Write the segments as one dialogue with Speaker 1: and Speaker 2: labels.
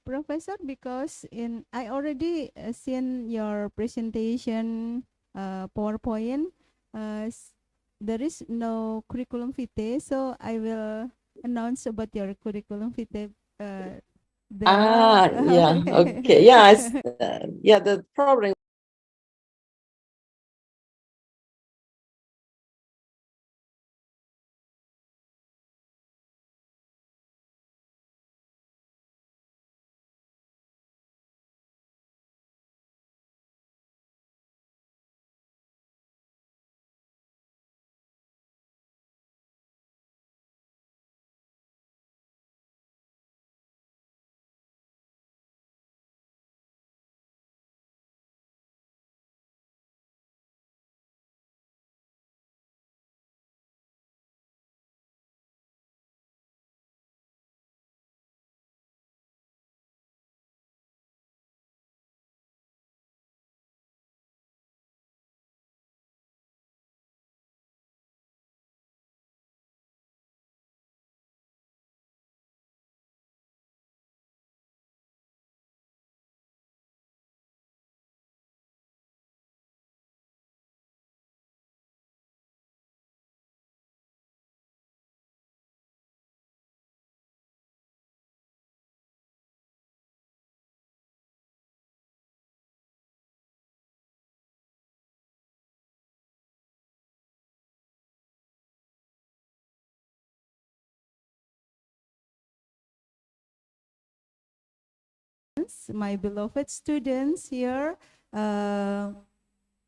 Speaker 1: Professor, because I already seen your presentation PowerPoint. Uh, s- there is no curriculum vitae, so I will announce about your curriculum vitae there.
Speaker 2: Ah, yeah, okay. Yeah, yeah, the problem.
Speaker 1: My beloved students here uh,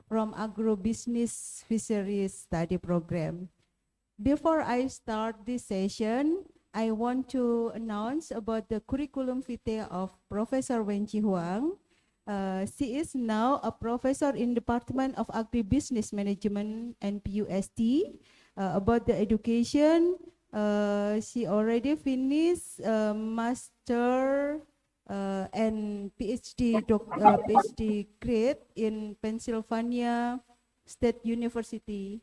Speaker 1: from Agrobusiness Fisheries Study Program. Before I start this session, I want to announce about the curriculum vitae of Professor Wenqi Huang. She is now a professor in Department of Agribusiness Management and PUST. About the education, she already finished master and PhD grade in Pennsylvania State University,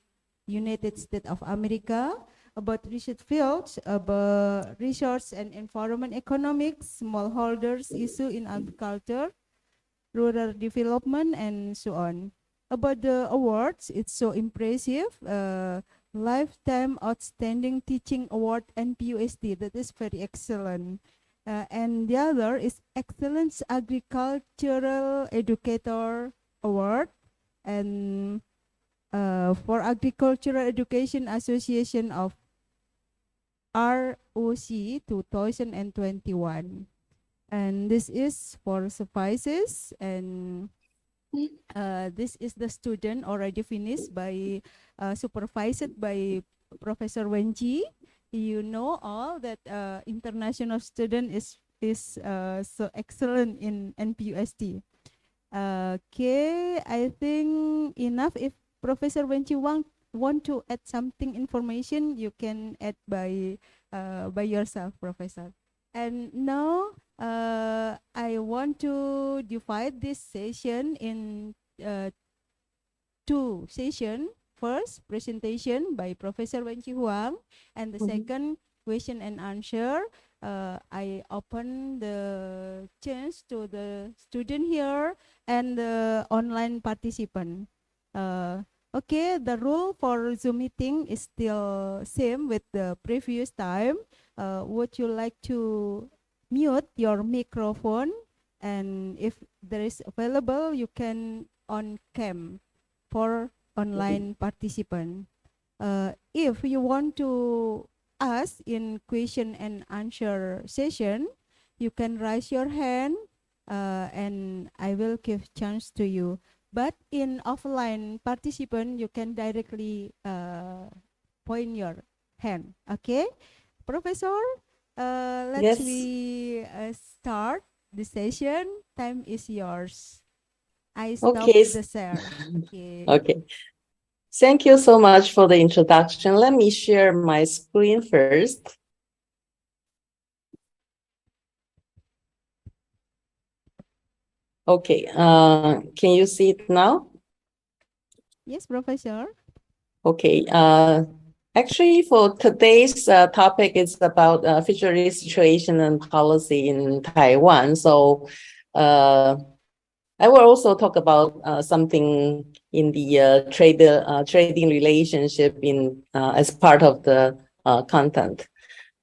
Speaker 1: United States of America, about research fields, about resource and environment economics, smallholders issue in agriculture, rural development, and so on. About the awards, it's so impressive. Lifetime Outstanding Teaching Award and PUSD, that is very excellent. And the other is Excellence Agricultural Educator Award, and for Agricultural Education Association of ROC 2021. And this is for suffices, and this is the student already finished by supervised by Professor Wenji. You know all that international student is so excellent in NPUST. Okay, I think enough. If Professor Wenji want to add something information, you can add by yourself, Professor. And now I want to divide this session in uh, two sessions. First, presentation by Professor Wenqi Huang, and the second, question and answer. I open the chance to the student here and the online participant. Okay, the rule for Zoom meeting is still same with the previous time. Would you like to mute your microphone? And if there is available, you can on cam for online participant. If you want to ask in question and answer session, you can raise your hand and I will give chance to you. But in offline participant, you can directly point your hand. Okay, Professor, let's
Speaker 2: Yes.
Speaker 1: we start the session. Time is yours. I stop
Speaker 2: Okay.
Speaker 1: the share. Okay.
Speaker 2: Okay. Thank you so much for the introduction. Let me share my screen first. Okay. Can you see it now?
Speaker 1: Yes, Professor.
Speaker 2: Okay. Actually, for today's topic, it's about fishery situation and policy in Taiwan. So I will also talk about something in the trading relationship in as part of the content.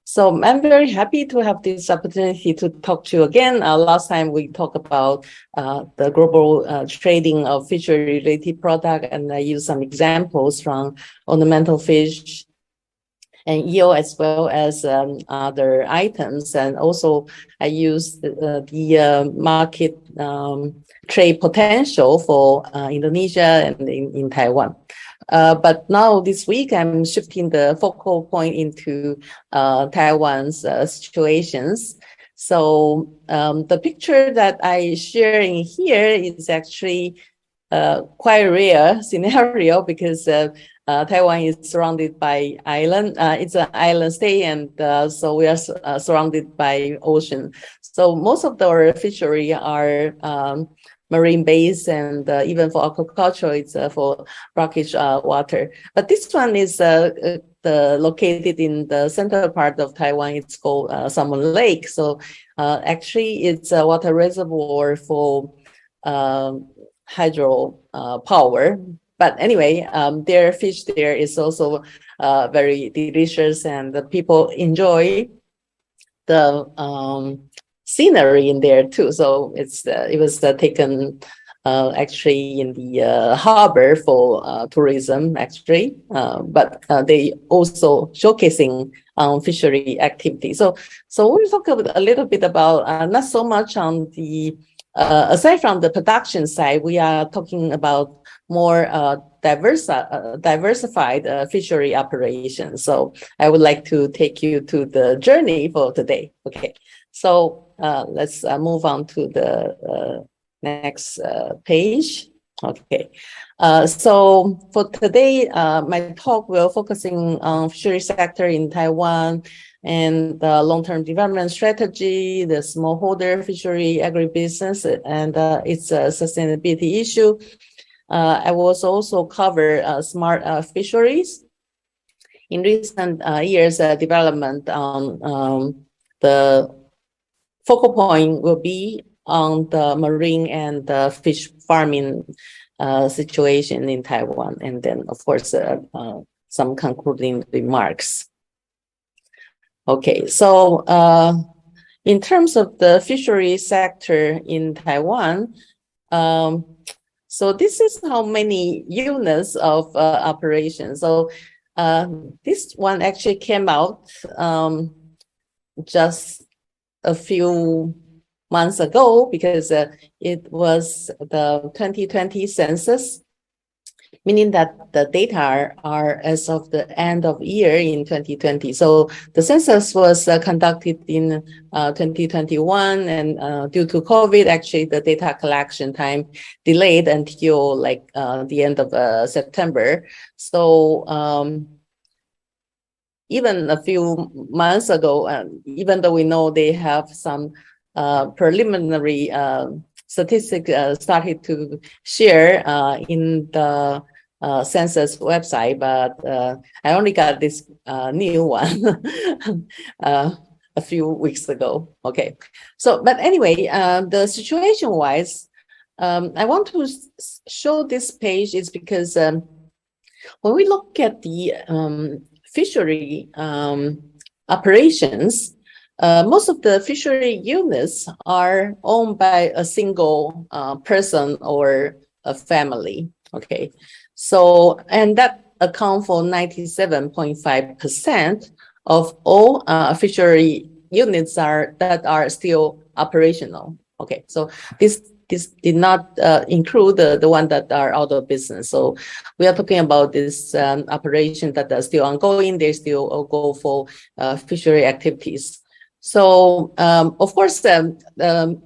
Speaker 2: So I'm very happy to have this opportunity to talk to you again. Last time we talked about the global trading of fishery-related product, and I used some examples from ornamental fish and eel as well as other items. And also I use the market trade potential for Indonesia and in Taiwan. But now this week, I'm shifting the focal point into Taiwan's situations. So the picture that I share in here is actually quite rare scenario because Taiwan is surrounded by island. It's an island state, and so we are surrounded by ocean. So most of our fishery are marine based, and even for aquaculture, it's for brackish water. But this one is located in the central part of Taiwan. It's called Salmon Lake. So actually, it's a water reservoir for hydro power. But anyway, their fish there is also very delicious, and the people enjoy the scenery in there too. So it was taken actually in the harbor for tourism actually, but they also showcasing fishery activity. So we'll talk a little bit about not so much on the aside from the production side, we are talking about more diversified fishery operations. So I would like to take you to the journey for today. Okay, so let's move on to the next page. Okay, so for today, my talk will focusing on fishery sector in Taiwan and the long-term development strategy, the smallholder fishery agribusiness, and its a sustainability issue. I will also cover smart fisheries. In recent years, development on the focal point will be on the marine and fish farming situation in Taiwan, and then of course some concluding remarks. Okay, so in terms of the fishery sector in Taiwan, so this is how many units of operations. So this one actually came out just a few months ago because it was the 2020 census, meaning that the data are as of the end of year in 2020. So the census was conducted in 2021, and due to COVID, actually the data collection time delayed until like the end of September. So even a few months ago, even though we know they have some preliminary statistics started to share in the census website, but I only got this new one a few weeks ago. Okay, so but anyway, the situation wise, I want to show this page is because when we look at the fishery operations, most of the fishery units are owned by a single person or a family. Okay, so and that account for 97.5% of all fishery units that are still operational. Okay, so this did not include the one that are out of business. So we are talking about this operation that are still ongoing. They still go for fishery activities. So of course, the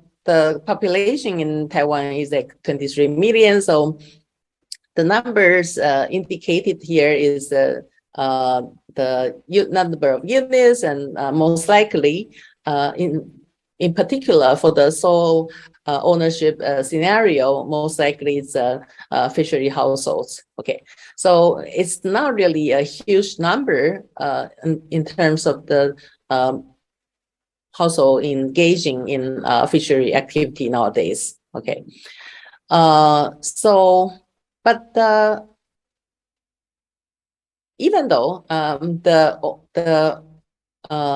Speaker 2: population in Taiwan is like 23 million. So the numbers indicated here is the number of units, and most likely in particular for the sole ownership scenario, most likely it's fishery households. Okay, so it's not really a huge number in terms of the household engaging in fishery activity nowadays. Okay, but even though the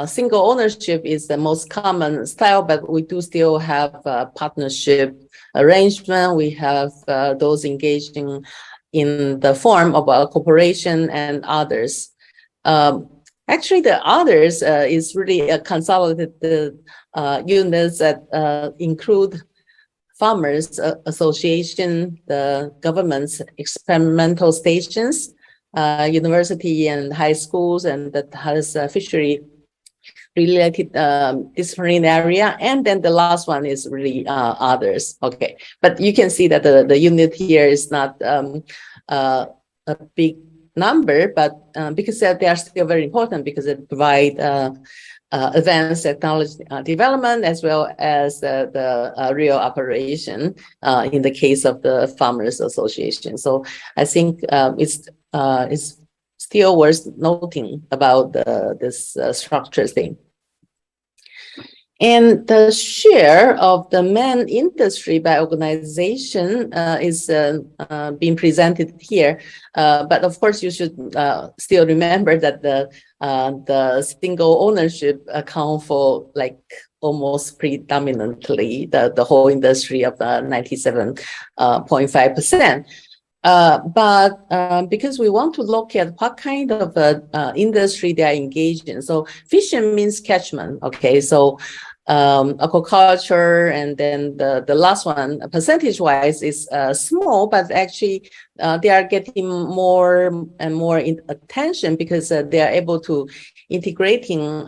Speaker 2: single ownership is the most common style, but we do still have partnership arrangement. We have those engaging in the form of a corporation and others. Actually, the others is really a consolidated units that include farmers association, the government's experimental stations, university and high schools, and that has fishery related discipline area, and then the last one is really others. Okay, but you can see that the unit here is not a big number, but because they are still very important because it provide advanced technology development as well as the real operation in the case of the farmers association. So I think it's still worth noting about this structure thing. And the share of the main industry by organization is being presented here. But of course, you should still remember that the single ownership account for like almost predominantly the whole industry of 97.5%. But because we want to look at what kind of industry they are engaged in. So fishing means catchment, okay? So aquaculture, and then the last one, percentage-wise, is small, but actually they are getting more and more attention because they are able to integrating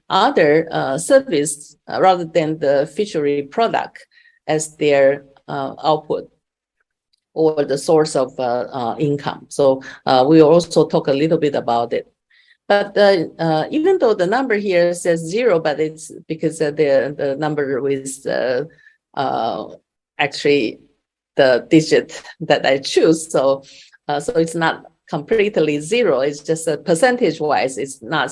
Speaker 2: other service rather than the fishery product as their output or the source of income. So we will also talk a little bit about it. But even though the number here says 0, but it's because the number is actually the digit that I choose. So it's not completely 0. It's just a percentage-wise, it's not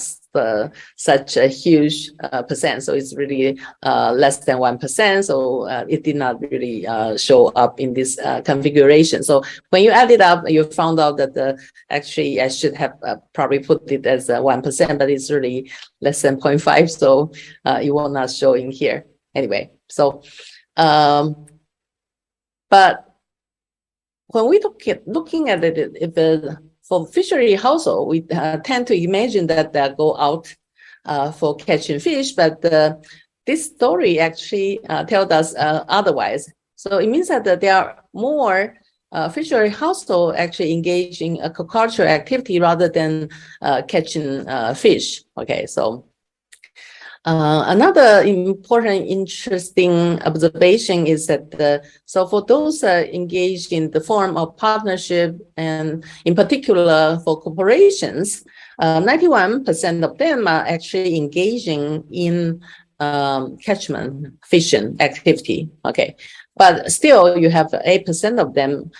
Speaker 2: such a huge percent. So it's really less than 1%. So it did not really show up in this configuration. So when you add it up, you found out that actually I should have probably put it as 1%, but it's really less than 0.5. So it will not show in here anyway. So, but when we looking at it, if for fishery household, we tend to imagine that they go out for catching fish, but this story actually tells us otherwise. So it means that there are more fishery household actually engaged in aquaculture activity rather than catching fish. Okay, so another important, interesting observation is that so for those engaged in the form of partnership, and in particular for corporations, 91% of them are actually engaging in catchment fishing activity. Okay, but still you have 8% of them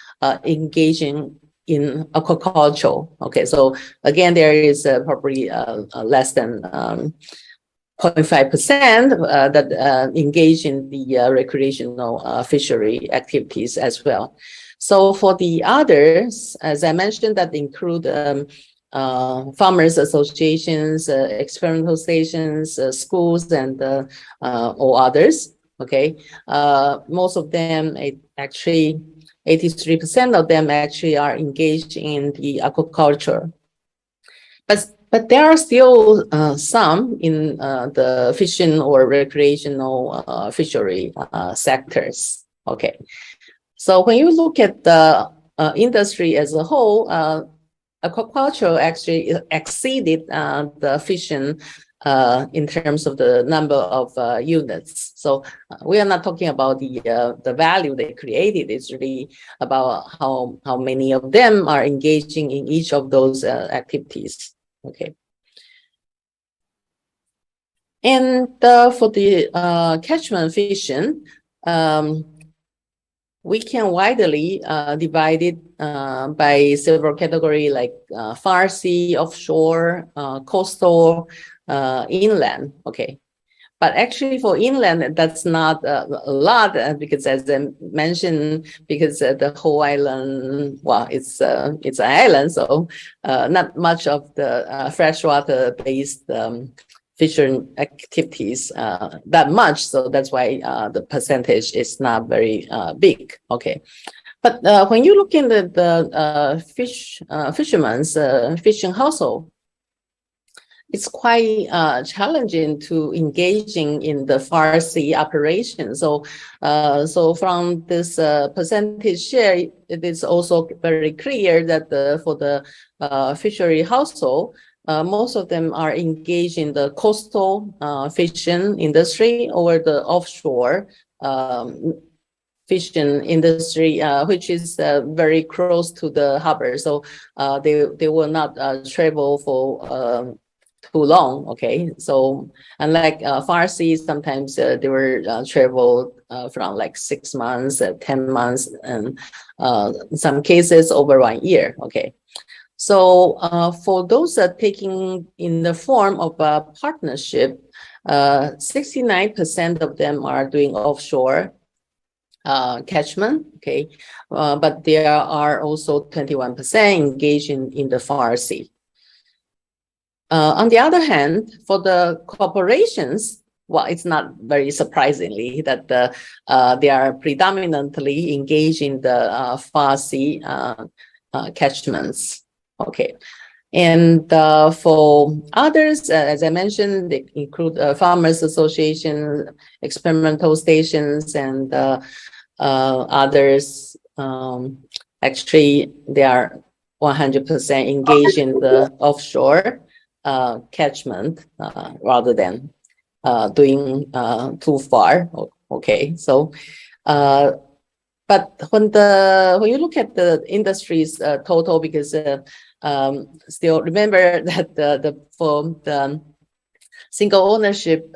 Speaker 2: engaging in aquaculture. Okay, so again, there is probably less than 0.5% that engage in the recreational fishery activities as well. So for the others, as I mentioned, that include farmers associations, experimental stations, schools, and all others. Okay, most of them actually 83% of them actually are engaged in the aquaculture. But there are still some in the fishing or recreational fishery sectors. Okay, so when you look at the industry as a whole, aquaculture actually exceeded the fishing in terms of the number of units. So we are not talking about the value they created. It's really about how many of them are engaging in each of those activities. Okay. And for the catchment fishing, we can widely divide it by several categories like far sea, offshore, coastal, inland. Okay. But actually for inland, that's not a lot because as I mentioned, because the whole island, well, it's an island, so not much of the freshwater based fishing activities that much. So that's why the percentage is not very big. Okay. But when you look in the fishermen's fishing household, it's quite challenging to engaging in the far sea operation. So, so from this percentage share, it is also very clear that for the fishery household, most of them are engaged in the coastal fishing industry or the offshore fishing industry, which is very close to the harbor. So they will not travel for too long. Okay, so unlike far sea, sometimes they were travel from like 6 months, 10 months, and in some cases over 1 year. Okay, so for those taking in the form of a partnership, 69% of them are doing offshore catchment. Okay, but there are also 21% engaged in the far sea. On the other hand, for the corporations, well, it's not very surprisingly that they are predominantly engaged in the far sea catchments. Okay. And for others, as I mentioned, they include farmers association, experimental stations, and others. Actually, they are 100% engaged in the offshore catchment rather than doing too far. Okay, so but when you look at the industry's total, because still remember that for the single ownership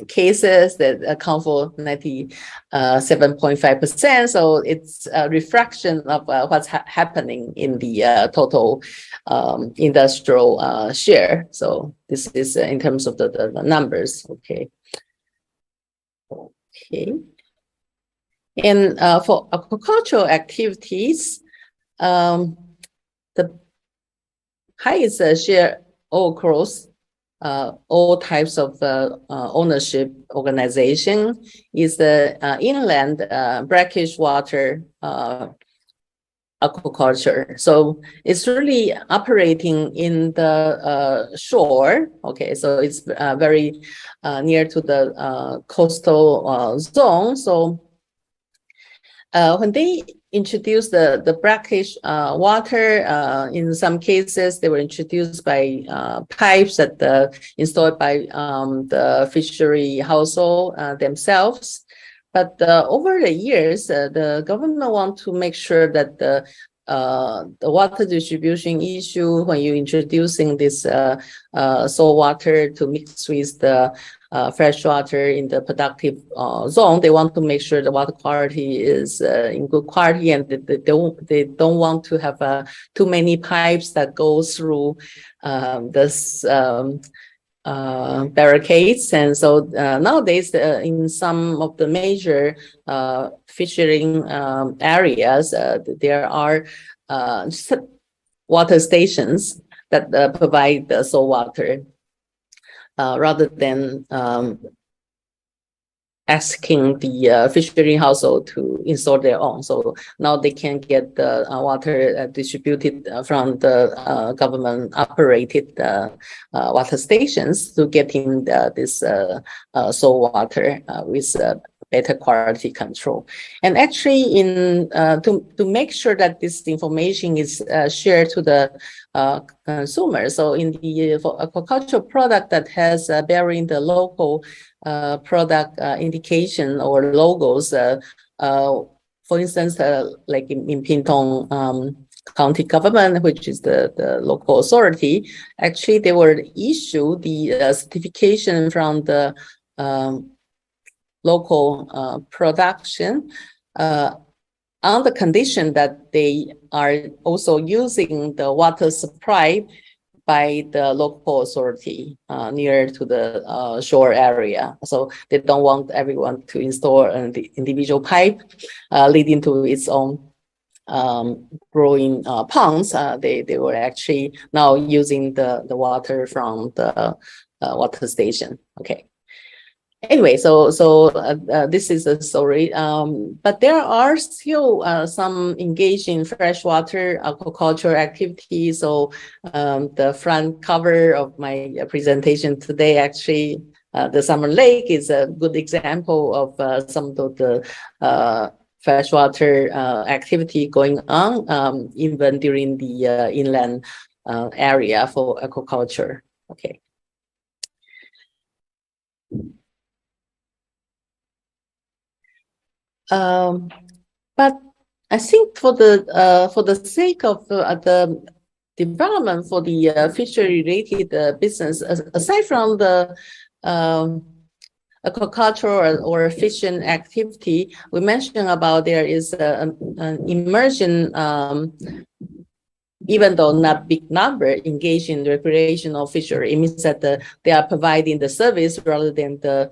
Speaker 2: cases that account for 97.5%. So it's a reflection of what's happening in the total industrial share. So this is in terms of the numbers. Okay. Okay. And for aquacultural activities, the highest share all across all types of ownership organization is the inland brackish water aquaculture. So it's really operating in the shore. Okay, so it's very near to the coastal zone. So when they introduced the brackish water, in some cases they were introduced by pipes that installed by the fishery household themselves. But over the years, the government want to make sure that the water distribution issue, when you're introducing this salt water to mix with the fresh water in the productive zone, they want to make sure the water quality is in good quality, and they don't want to have too many pipes that go through this barricades. And so nowadays, in some of the major fishing areas, there are water stations that provide the salt water rather than asking the fishery household to install their own. So now they can get the water distributed from the government operated water stations to getting this salt water with better quality control. And actually, in to make sure that this information is shared to the consumer. So in the for aquaculture product that has bearing the local product indication or logos, for instance, like in Pintong county government, which is the local authority, actually they were issue the certification from the local production on the condition that they are also using the water supply by the local authority near to the shore area. So they don't want everyone to install an individual pipe leading to its own growing ponds. They were actually now using the water from the water station. Okay. Anyway, so this is a story. But there are still some engaged in freshwater aquaculture activities. So the front cover of my presentation today, actually, the Summer Lake is a good example of some of the freshwater activity going on, even during the inland area for aquaculture. Okay. But I think for the sake of the development for the fishery-related business, aside from the aquaculture or fishing activity, we mentioned about there is an immersion, even though not big number, engaged in recreational fishery. It means that they are providing the service rather than the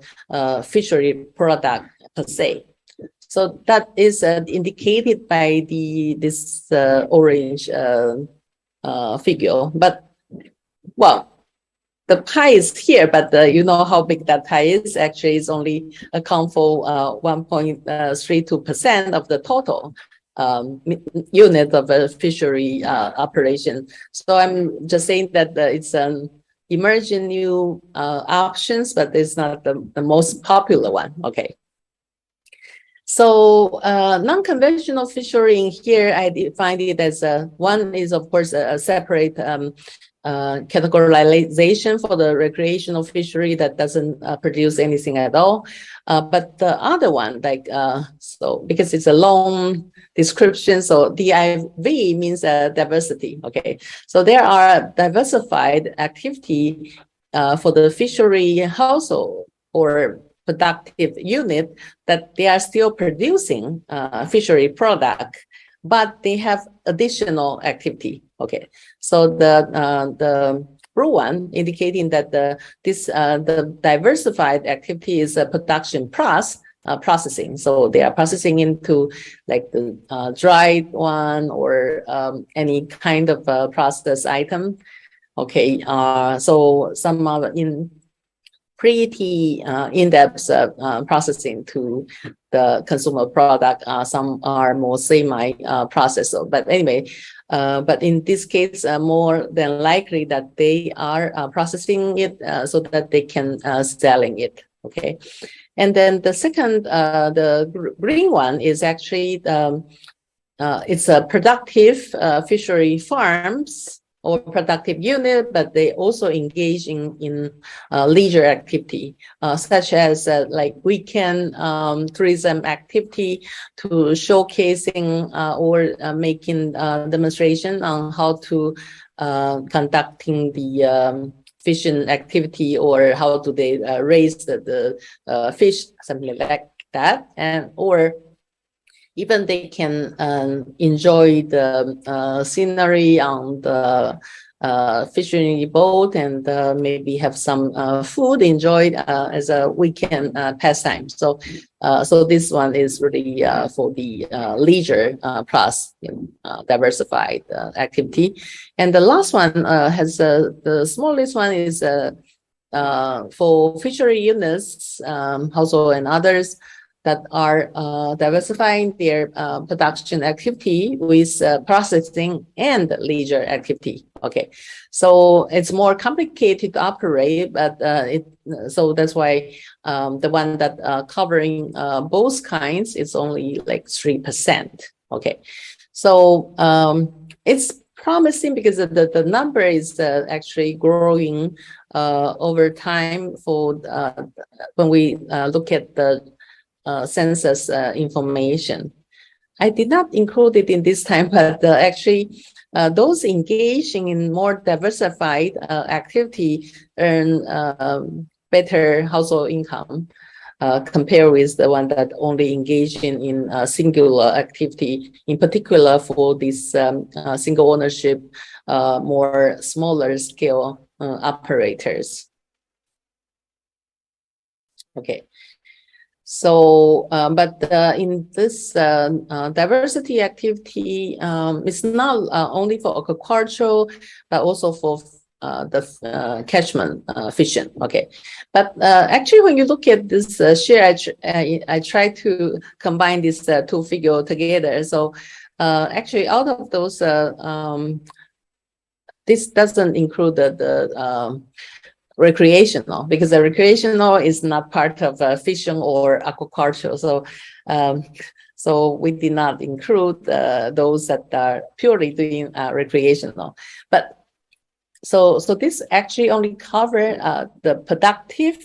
Speaker 2: fishery product per se. So that is indicated by this orange figure. But, well, the pie is here, but you know how big that pie is. Actually, it's only account for 1.32% of the total unit of a fishery operation. So I'm just saying that it's an emerging new options, but it's not the most popular one. Okay. So non-conventional fishery in here, I define it as one is, of course, a separate categorization for the recreational fishery that doesn't produce anything at all. But the other one, like, so because it's a long description, so DIV means diversity, okay? So there are diversified activity for the fishery household or productive unit that they are still producing fishery product, but they have additional activity. Okay, so the blue one indicating that the diversified activity is a production processing. So they are processing into like the dried one or any kind of processed item. Okay, so some are in pretty in-depth processing to the consumer product. Some are more semi-processed. But anyway, but in this case, more than likely that they are processing it so that they can selling it. Okay, and then the second, the green one is actually it's a productive fishery farms or productive unit, but they also engage in leisure activity, such as like weekend tourism activity to showcasing or making demonstration on how to conducting the fishing activity, or how do they raise the fish, something like that, and or even they can enjoy the scenery on the fishing boat and maybe have some food enjoyed as a weekend pastime. So, so this one is really for the leisure plus diversified activity. And the last one has the smallest one is for fishery units, household and others, that are diversifying their production activity with processing and leisure activity. Okay, so it's more complicated to operate, but so that's why the one that covering both kinds is only like 3%. Okay, so it's promising because the number is actually growing over time. For when we look at the census information. I did not include it in this time, but actually those engaging in more diversified activity earn better household income. compare with the one that only engage in singular activity, in particular for this single ownership, more smaller scale operators. Okay. So, but in this diversity activity, it's not only for aquaculture, but also for the catchment fishing. Okay, but actually, when you look at this share, I try to combine these two figures together. So, actually, out of those, this doesn't include the recreational, because the recreational is not part of fishing or aquaculture. So we did not include those that are purely doing recreational. But so this actually only cover the productive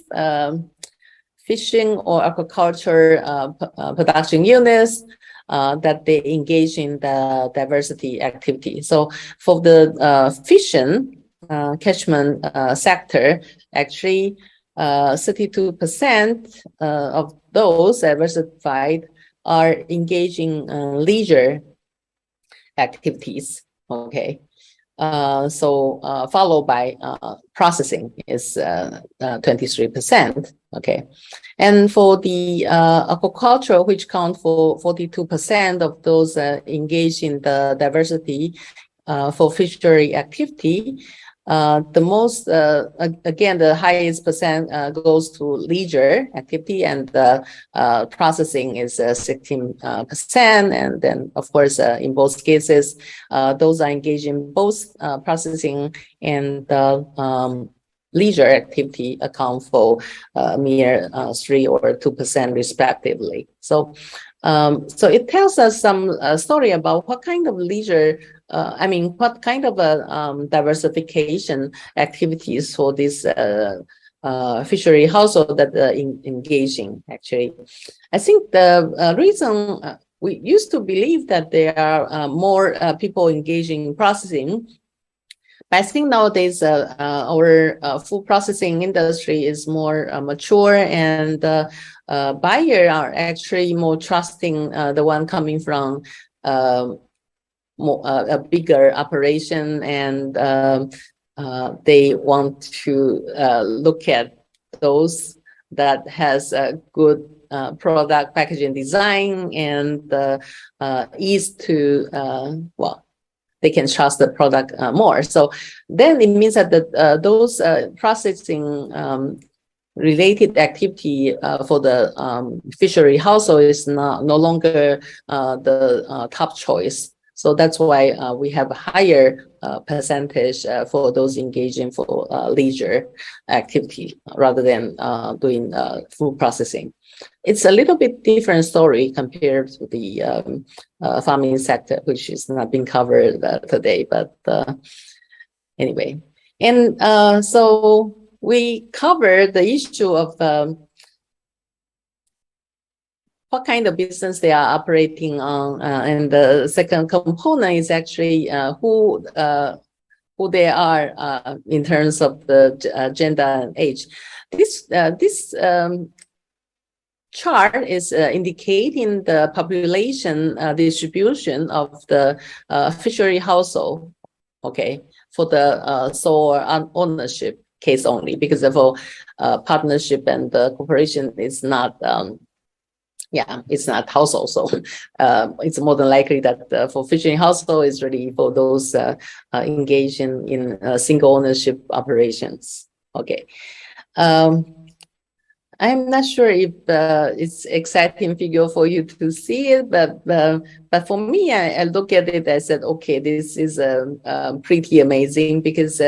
Speaker 2: fishing or aquaculture production units that they engage in the diversity activity. So for the fishing catchment sector, actually 32% of those diversified are engaging leisure activities. Okay. Followed by processing is 23%. Okay, and for the aquaculture, which count for 42% of those engaged in the diversity for fishery activity, the most again the highest percent goes to leisure activity, and processing is 16%, and then of course in both cases those are engaged in both processing and leisure activity account for mere 3 or 2% respectively. So so it tells us some story about what kind of leisure what kind of diversification activities for this fishery household that engaging, actually. I think the reason we used to believe that there are more people engaging in processing, but I think nowadays our food processing industry is more mature, and buyers are actually more trusting the one coming from a bigger operation, and they want to look at those that has a good product packaging design and ease to well, they can trust the product more. So then it means that those processing related activity for the fishery household is no longer the top choice. So that's why we have a higher percentage for those engaging for leisure activity rather than doing food processing. It's a little bit different story compared to the farming sector, which is not being covered today. But anyway, and so we covered the issue of what kind of business they are operating on, and the second component is actually who they are in terms of the gender and age. This chart is indicating the population distribution of the fishery household. Okay, for the sole ownership case only, because of partnership and the corporation is not. Yeah, it's not household, so it's more than likely that for fishing household is really for those engaged in single ownership operations. Okay, I'm not sure if it's exciting figure for you to see it, but for me, I look at it. I said, okay, this is pretty amazing, because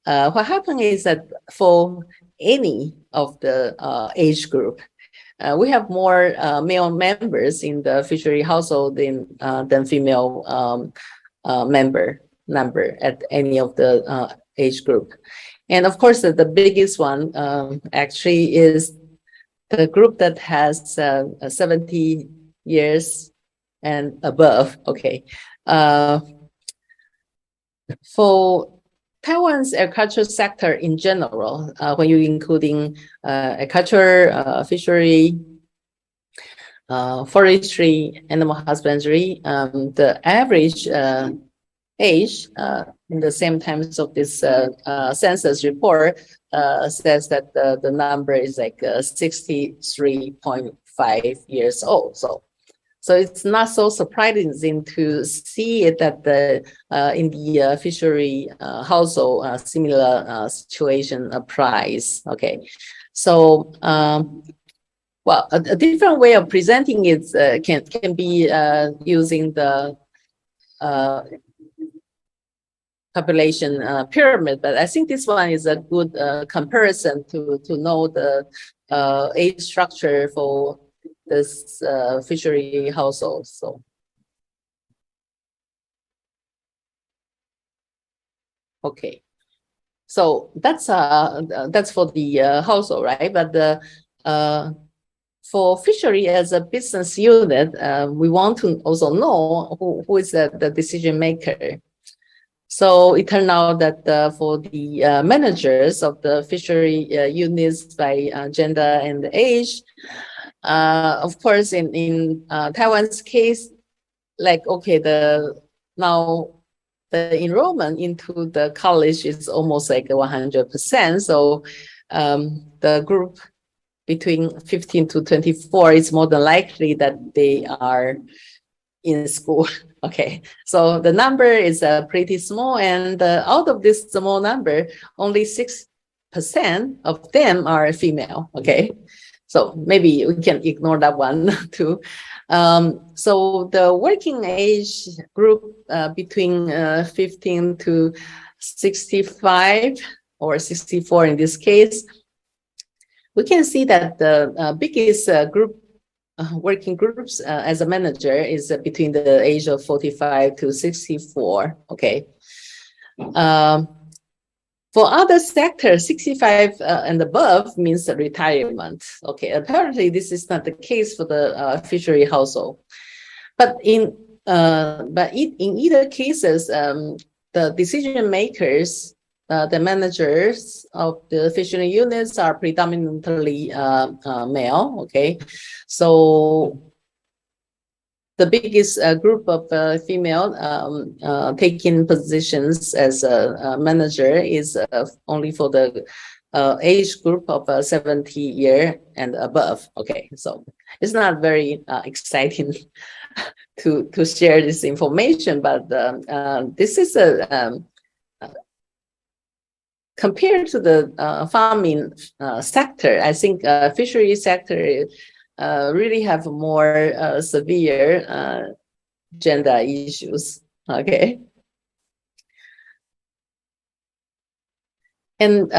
Speaker 2: what happened is that for any of the age group, we have more male members in the fishery household than female number at any of the age group. And of course, the biggest one actually is the group that has 70 years and above. Okay. For Taiwan's agriculture sector in general, when you including agriculture, fishery, forestry, animal husbandry, the average age in the same times of this census report says that the number is like 63.5 years old. So it's not so surprising to see it that in the fishery household similar situation applies. Okay, so well, a different way of presenting it can be using the population pyramid, but I think this one is a good comparison to know the age structure for this fishery household. So, okay, so that's for the household, right? But the for fishery as a business unit, we want to also know who is the decision maker. So it turned out that for the managers of the fishery units by gender and age, of course, in Taiwan's case, like, okay, now the enrollment into the college is almost like 100%. So the group between 15 to 24 is more than likely that they are in school. Okay, so the number is pretty small, and out of this small number, only 6% of them are female. Okay, so maybe we can ignore that one too. So the working age group between 15 to 65 or 64 in this case, we can see that the biggest group working groups as a manager is between the age of 45 to 64. Okay. For other sectors, 65 and above means retirement. Okay. Apparently, this is not the case for the fishery household. But in either cases, the decision makers, the managers of the fishery units are predominantly male. Okay, so the biggest group of female taking positions as a manager is only for the age group of 70 year and above. Okay, so it's not very exciting to share this information, but this is compared to the farming sector, I think fishery sector really have more severe gender issues. Okay, and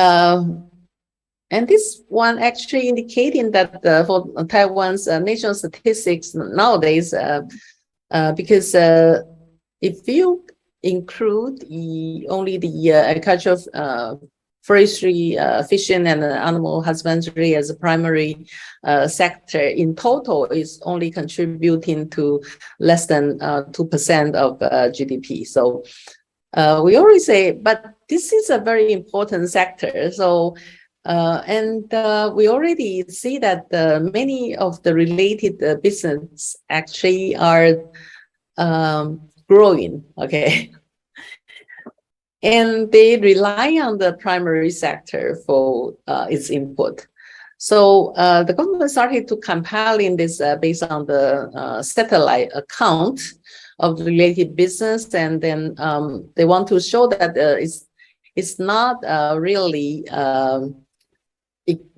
Speaker 2: this one actually indicating that for Taiwan's national statistics nowadays, because if you include only the agriculture, forestry, fishing, and animal husbandry as a primary sector, in total is only contributing to less than 2% of GDP. So we always say, but this is a very important sector. So and we already see that many of the related business actually are growing. Okay. And they rely on the primary sector for its input. So the government started to compiling this based on the satellite account of related business, and then they want to show that it's not really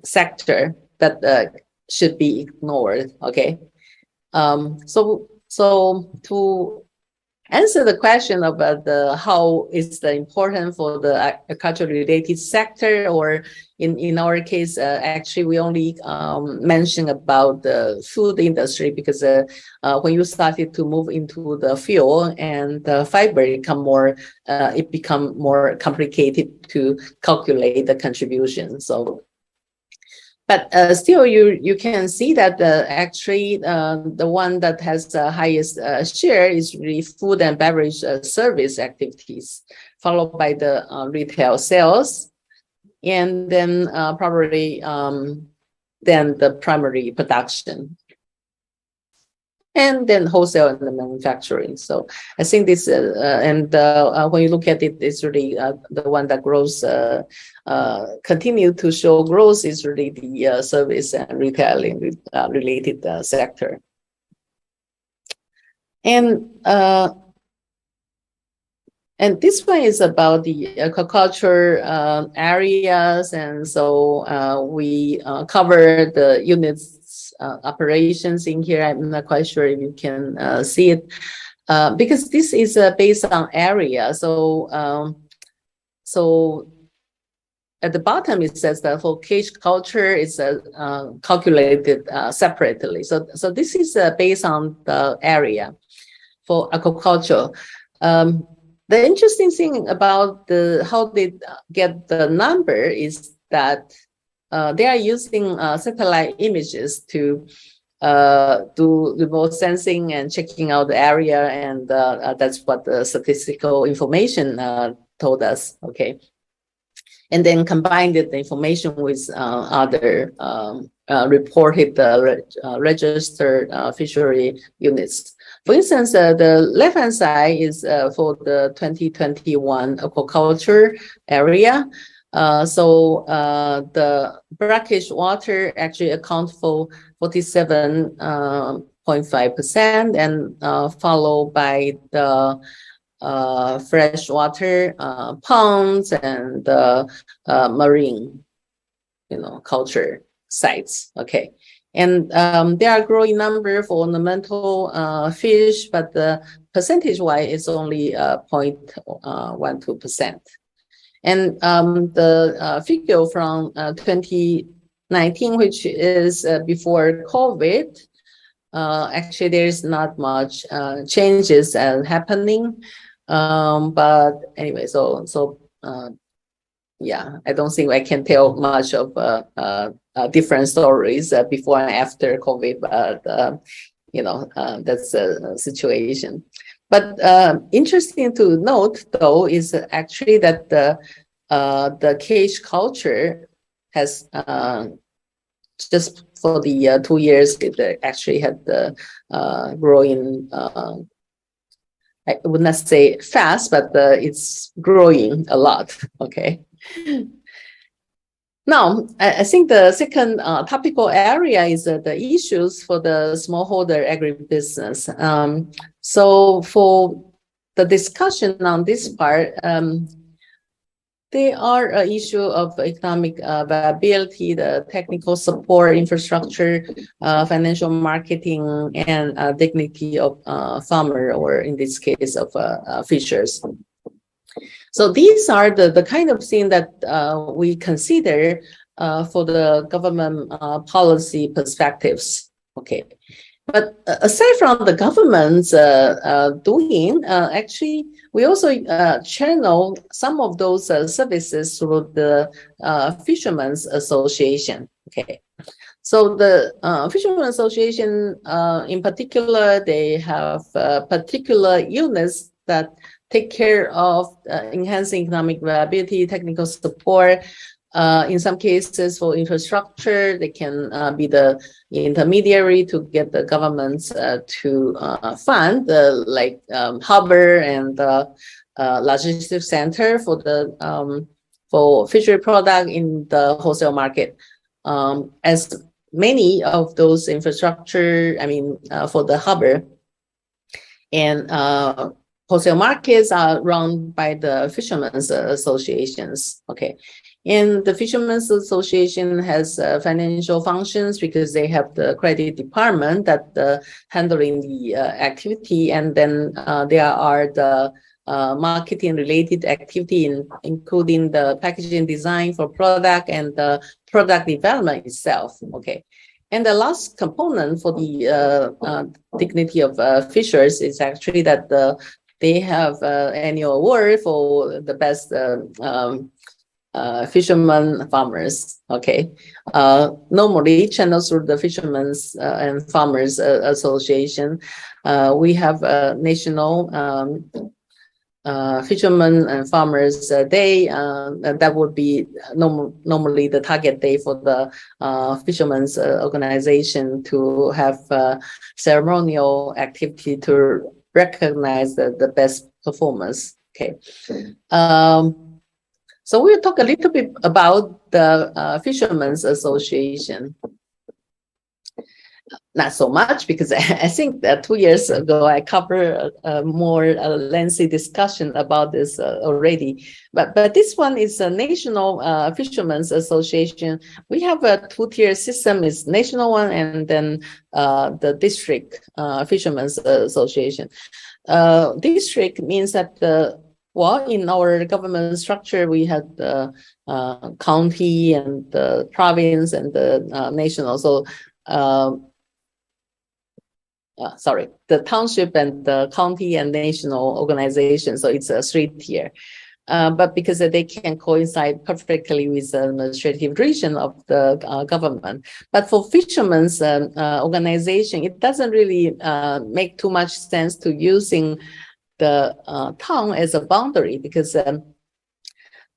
Speaker 2: sector that should be ignored. Okay, so to answer the question about how is the important for the agriculture related sector, or in our case, actually we only mention about the food industry, because when you started to move into the fuel and the fiber it become more complicated to calculate the contribution. So But still, you can see that actually the one that has the highest share is really food and beverage service activities, followed by the retail sales, and then probably then the primary production, and then wholesale and the manufacturing. So I think this, and when you look at it, it's really the one that grows, continue to show growth is really the service and retailing related sector. And this one is about the aquaculture areas, and so we cover the units operations in here. I'm not quite sure if you can see it because this is based on area. So at the bottom it says that for cage culture is calculated separately. So this is based on the area for aquaculture. The interesting thing about how they get the number is that they are using satellite images to do remote sensing and checking out the area, and that's what the statistical information told us. Okay, and then combined the information with other reported registered fishery units. For instance, the left-hand side is for the 2021 aquaculture area. So the brackish water actually accounts for 47.5%, and followed by the freshwater ponds and marine, culture sites. Okay. And there are growing number for ornamental fish, but the percentage-wise is only 0.12%. And the figure from 2019, which is before COVID, actually there's not much changes happening. But anyway, yeah, I don't think I can tell much of different stories before and after COVID, but that's a situation. But interesting to note, though, is actually that the cage culture has just for the 2 years, it actually had the growing. I would not say fast, but it's growing a lot. Okay. Now, I think the second topical area is the issues for the smallholder agribusiness. So for the discussion on this part, they are an issue of economic viability, the technical support, infrastructure, financial marketing, and dignity of farmer, or in this case of fishers. So these are the kind of thing that we consider for the government policy perspectives. Okay. But aside from the government's doing, actually, we also channel some of those services through the Fishermen's Association. Okay, so the Fishermen's Association, in particular, they have particular units that take care of enhancing economic viability, technical support. In some cases, for infrastructure, they can be the intermediary to get the governments to fund, like harbor and logistics center for the for fishery product in the wholesale market. As many of those infrastructure, for the harbor and wholesale markets are run by the fishermen's associations. Okay. And the Fishermen's Association has financial functions because they have the credit department that handling the activity, and then there are the marketing related activity, including the packaging design for product and the product development itself. Okay. And the last component for the dignity of fishers is actually that they have annual award for the best fishermen farmers. Okay, normally channeled through the Fishermen's and Farmers Association, we have a national fishermen and farmers day. That would be normally the target day for the fishermen's organization to have ceremonial activity to recognize the best performance. Okay. So we'll talk a little bit about the Fishermen's Association. Not so much, because I think that 2 years ago I covered a more lengthy discussion about this already. But this one is a national fishermen's association. We have a two-tier system: is national one, and then the district fishermen's association. District means that well, in our government structure, we have the county and the province and the national. So sorry, the township and the county and national organization. So it's a three-tier. But because they can coincide perfectly with the administrative region of the government. But for fishermen's organization, it doesn't really make too much sense to using the town as a boundary, because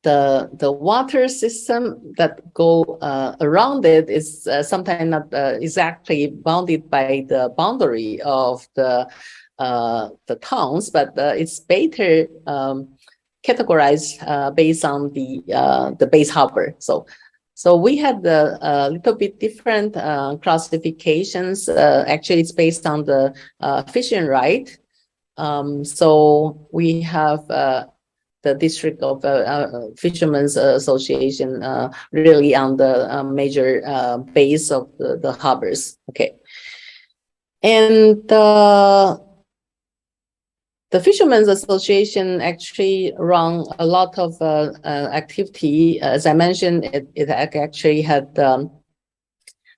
Speaker 2: the water system that go around it is sometimes not exactly bounded by the boundary of the towns, but it's better categorized based on the base harbor. So we had a little bit different classifications. Actually, it's based on the fishing right. So we have the District of Fishermen's Association really on the major base of the harbors. Okay. And the Fishermen's Association actually run a lot of activity. As I mentioned, it actually had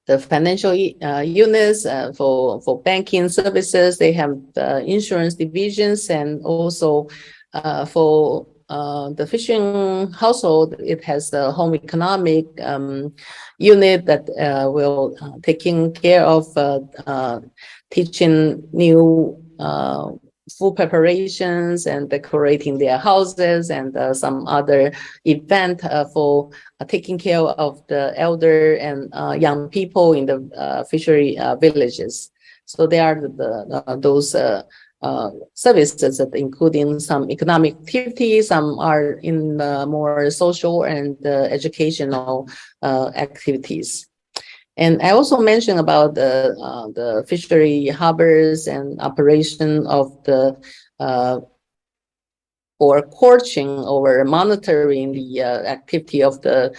Speaker 2: the financial units for banking services. They have insurance divisions, and also for the fishing household, it has the home economic unit that will taking care of teaching new food preparations and decorating their houses, and some other event for taking care of the elder and young people in the fishery villages. So there are those services that including some economic activities, some are in more social and educational activities. And I also mentioned about the fishery harbors and operation of the or coaching or monitoring the activity of the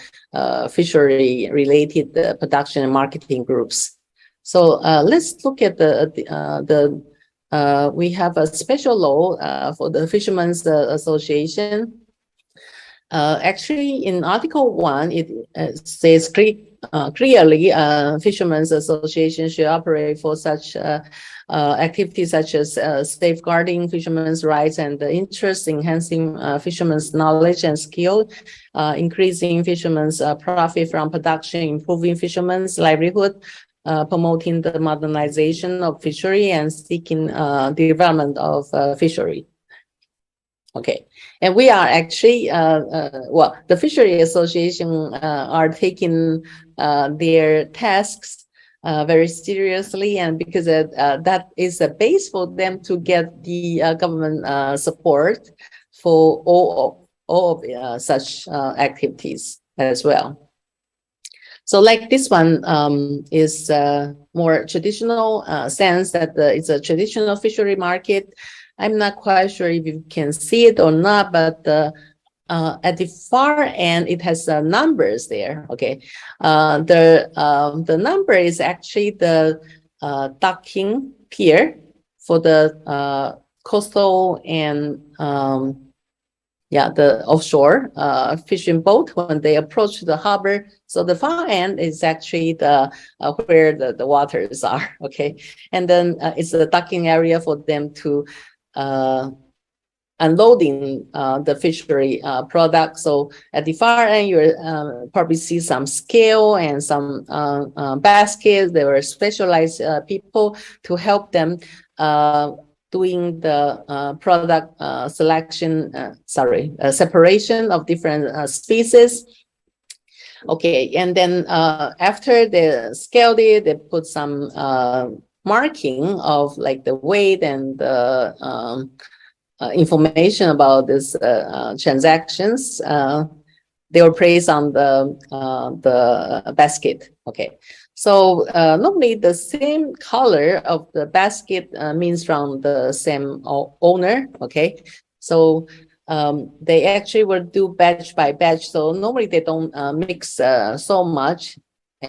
Speaker 2: fishery related production and marketing groups. So let's look at we have a special law for the Fishermen's Association. Actually, in Article 1, it says clearly Fishermen's Association should operate for such activities such as safeguarding fishermen's rights and interest, enhancing fishermen's knowledge and skill, increasing fishermen's profit from production, improving fishermen's livelihood, promoting the modernization of fishery, and seeking the development of fishery. Okay, and we are actually, well, the Fishery Association are taking their tasks very seriously, and because that is a base for them to get the government support for all of such activities as well. So like this one is more traditional sense that it's a traditional fishery market. I'm not quite sure if you can see it or not, but at the far end, it has numbers there. Okay, the number is actually the docking pier for the coastal and yeah, the offshore fishing boat when they approach the harbor. So the far end is actually the where the waters are. Okay, and then it's the docking area for them to unloading the fishery product. So at the far end, you probably see some scale and some baskets. There were specialized people to help them doing the product selection, separation of different species. Okay, and then after they scaled it, they put some marking of like the weight and the information about these transactions. They were placed on the basket. Okay, so normally the same color of the basket means from the same owner. Okay, so they actually will do batch by batch. So normally they don't mix so much.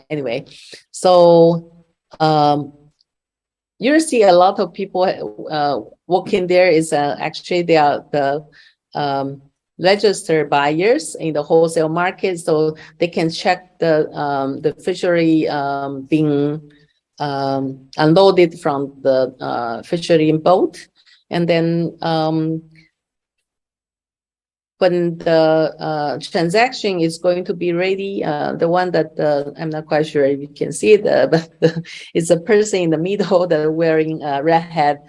Speaker 2: Anyway, so you see a lot of people working there is actually they are the registered buyers in the wholesale market, so they can check the fishery being unloaded from the fishery boat, and then when the transaction is going to be ready, the one that I'm not quite sure if you can see it, but it's a person in the middle that wearing a red hat.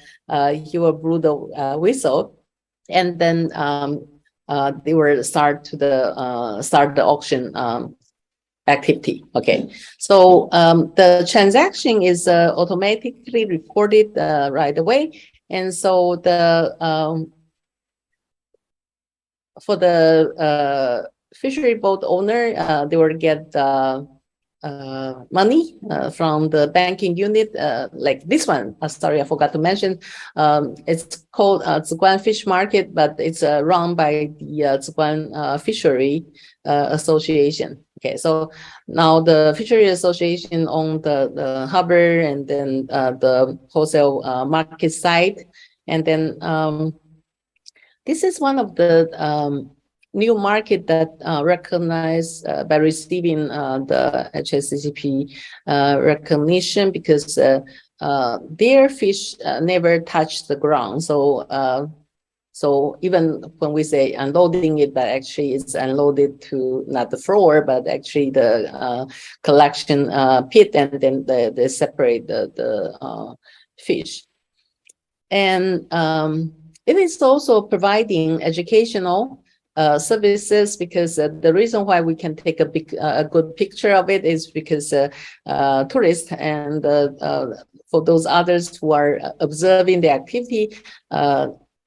Speaker 2: He will blow the whistle, and then they will start the auction activity. Okay, so the transaction is automatically recorded right away, and so the for the fishery boat owner, they will get money from the banking unit, like this one. Sorry, I forgot to mention. It's called Ziguan Fish Market, but it's run by the Ziguan Fishery Association. Okay, so now the Fishery Association owns the harbor and then the wholesale market side, and then this is one of the new market that recognized by receiving the HACCP recognition, because their fish never touch the ground. So even when we say unloading it, but actually it's unloaded to not the floor, but actually the collection pit, and then they separate the fish. And it is also providing educational services, because the reason why we can take a good picture of it is because tourists and for those others who are observing the activity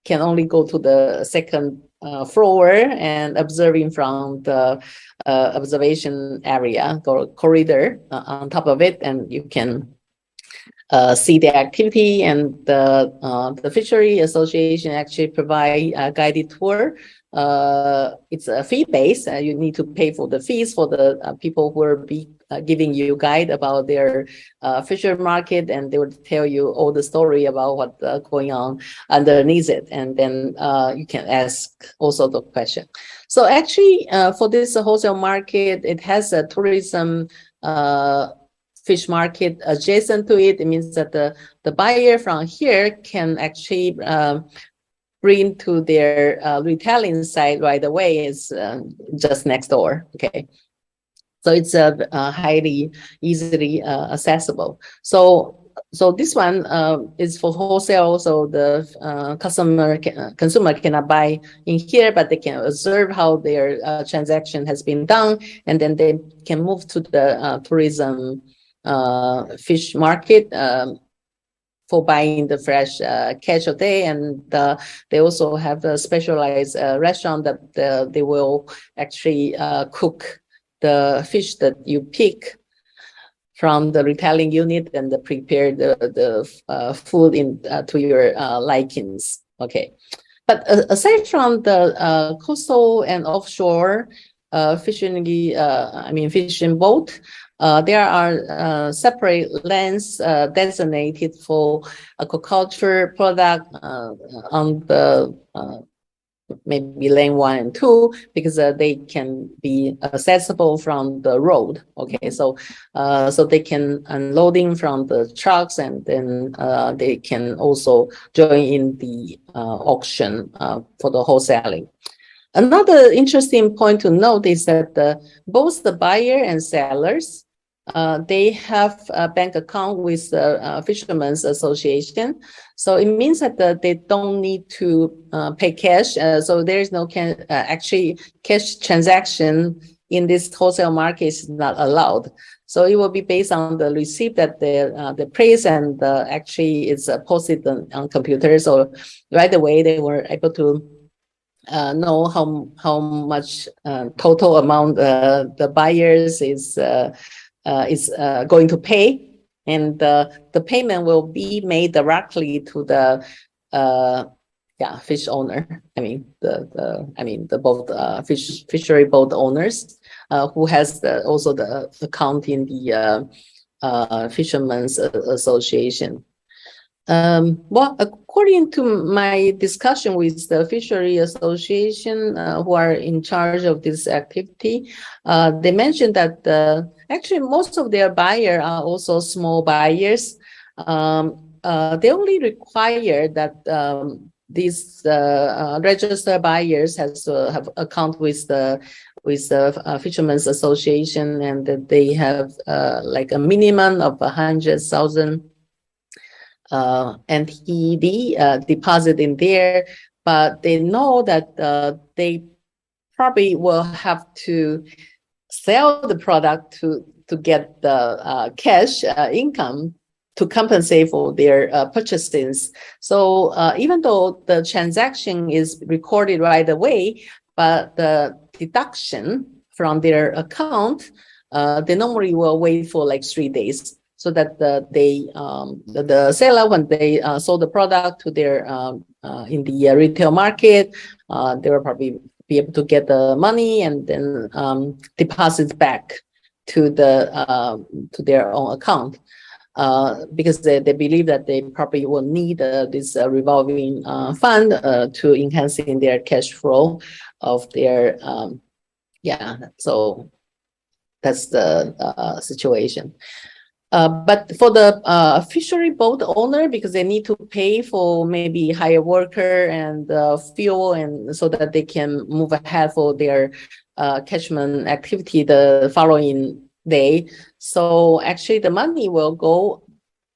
Speaker 2: can only go to the second floor and observing from the observation area or corridor on top of it, and you can see the activity. And the Fishery Association actually provide a guided tour. It's a fee-based. You need to pay for the fees for the people who are giving you guide about their fishery market, and they would tell you all the story about what's going on underneath it. And then you can ask also the question. So actually, for this wholesale market, it has a tourism fish market adjacent to it. It means that the buyer from here can actually bring to their retailing site right away. Is just next door. Okay, so it's highly easily accessible. So this one is for wholesale, so the consumer cannot buy in here, but they can observe how their transaction has been done, and then they can move to the tourism fish market for buying the fresh catch a day. And they also have a specialized restaurant that they will actually cook the fish that you pick from the retailing unit, and prepare the food to your likings. Okay, but aside from the coastal and offshore fishing boat, there are separate lanes designated for aquaculture product on the maybe lane 1 and 2, because they can be accessible from the road. Okay, so so they can unloading from the trucks, and then they can also join in the auction for the wholesaling. Another interesting point to note is that both the buyer and sellers, they have a bank account with the Fishermen's Association. So it means that they don't need to pay cash. So there is no actually cash transaction in this wholesale market is not allowed. So it will be based on the receipt that the price and actually it's posted on computer. So right away they were able to know how much total amount the buyers is going to pay, and the payment will be made directly to the fish owner. I mean the both fishery boat owners who has also the account in the Fishermen's Association. Well, according to my discussion with the Fishery Association, who are in charge of this activity, they mentioned that actually most of their buyers are also small buyers. They only require that these registered buyers has to have account with the Fishermen's Association, and that they have like a minimum of 100,000 NTD deposit in there, but they know that they probably will have to sell the product to get the cash income to compensate for their purchases. So even though the transaction is recorded right away, but the deduction from their account, they normally will wait for like 3 days, so that the seller, when they sold the product to their in the retail market, they will probably be able to get the money and then deposit back to their own account, because they believe that they probably will need this revolving fund to enhancing their cash flow of their so that's the situation. But for the fishery boat owner, because they need to pay for maybe hire worker and fuel, and so that they can move ahead for their catchment activity the following day. So actually the money will go,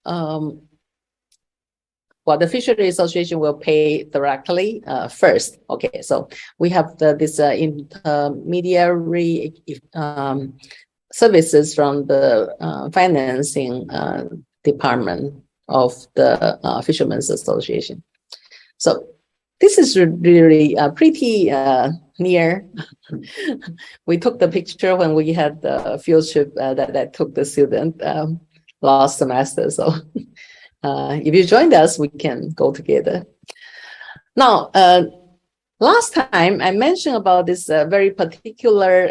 Speaker 2: well, the Fishery Association will pay directly first. Okay, so we have this intermediary services from the financing department of the Fishermen's Association. So this is really pretty near. We took the picture when we had the field trip that I took the student last semester. So if you joined us, we can go together. Now, last time I mentioned about this very particular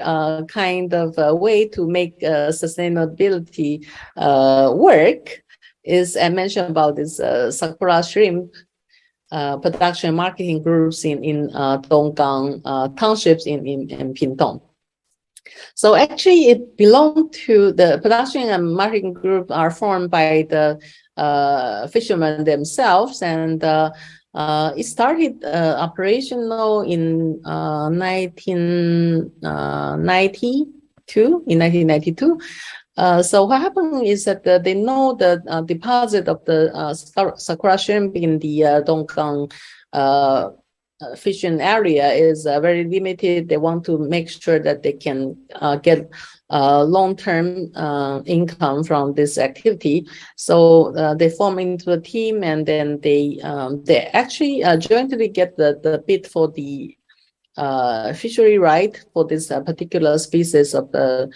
Speaker 2: kind of way to make sustainability work. Is I mentioned about this Sakura shrimp production marketing groups in Donggang townships in Pingtung. So actually, it belonged to the production and marketing group are formed by the fishermen themselves, and it started operational in 1992. So what happened is that they know the deposit of the Sakura shrimp in the Donggang fishing area is very limited. They want to make sure that they can get long-term income from this activity. So they form into a team, and then they actually jointly get the bid for the fishery right for this particular species of the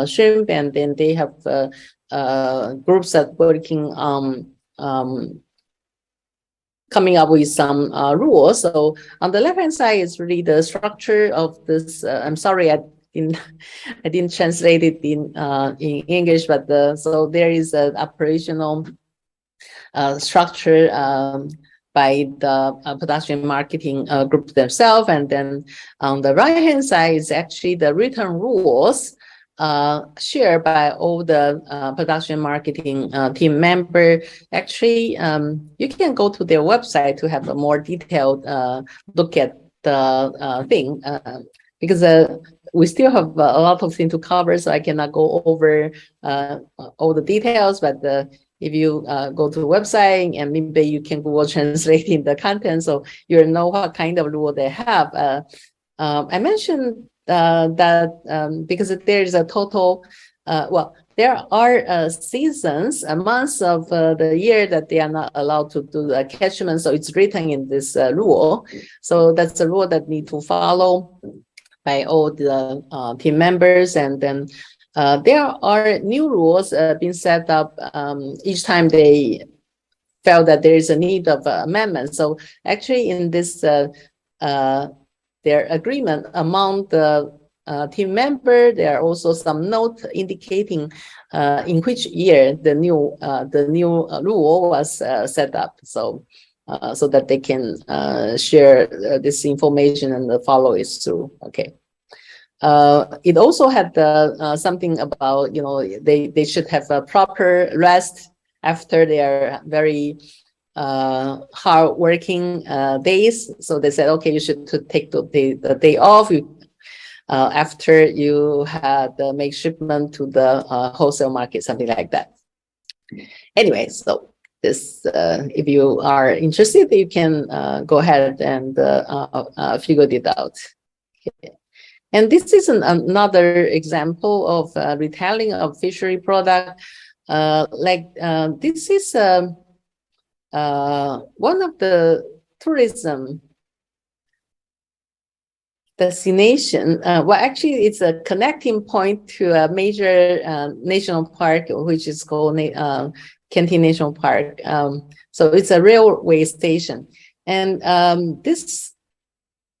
Speaker 2: shrimp, and then they have groups that working coming up with some rules. So on the left-hand side is really the structure of this. I'm sorry, I didn't translate it in English, but so there is an operational structure by the production marketing group themselves. And then on the right-hand side is actually the written rules shared by all the production marketing team member. Actually, you can go to their website to have a more detailed look at the thing, because we still have a lot of things to cover, so I cannot go over all the details. But if you go to the website, and maybe you can Google translating the content, so you know what kind of rule they have. I mentioned that because there is a total, well, there are seasons, months of the year that they are not allowed to do the catchment. So it's written in this rule. So that's a rule that need to follow by all the team members. And then there are new rules being set up each time they felt that there is a need of amendment. So actually in this their agreement among the team member, there are also some notes indicating in which year the new rule was set up. So so that they can share this information and follow it through. Okay. It also had something about, you know, they should have a proper rest after their very hard working days. So they said, okay, you should take the day off after you had make shipment to the wholesale market, something like that. Anyway, so this, if you are interested, you can go ahead and figure it out. Okay. And this is another example of retailing of fishery product. This is one of the tourism destination. Well, actually, it's a connecting point to a major national park, which is called Kenty National Park. So it's a railway station. And this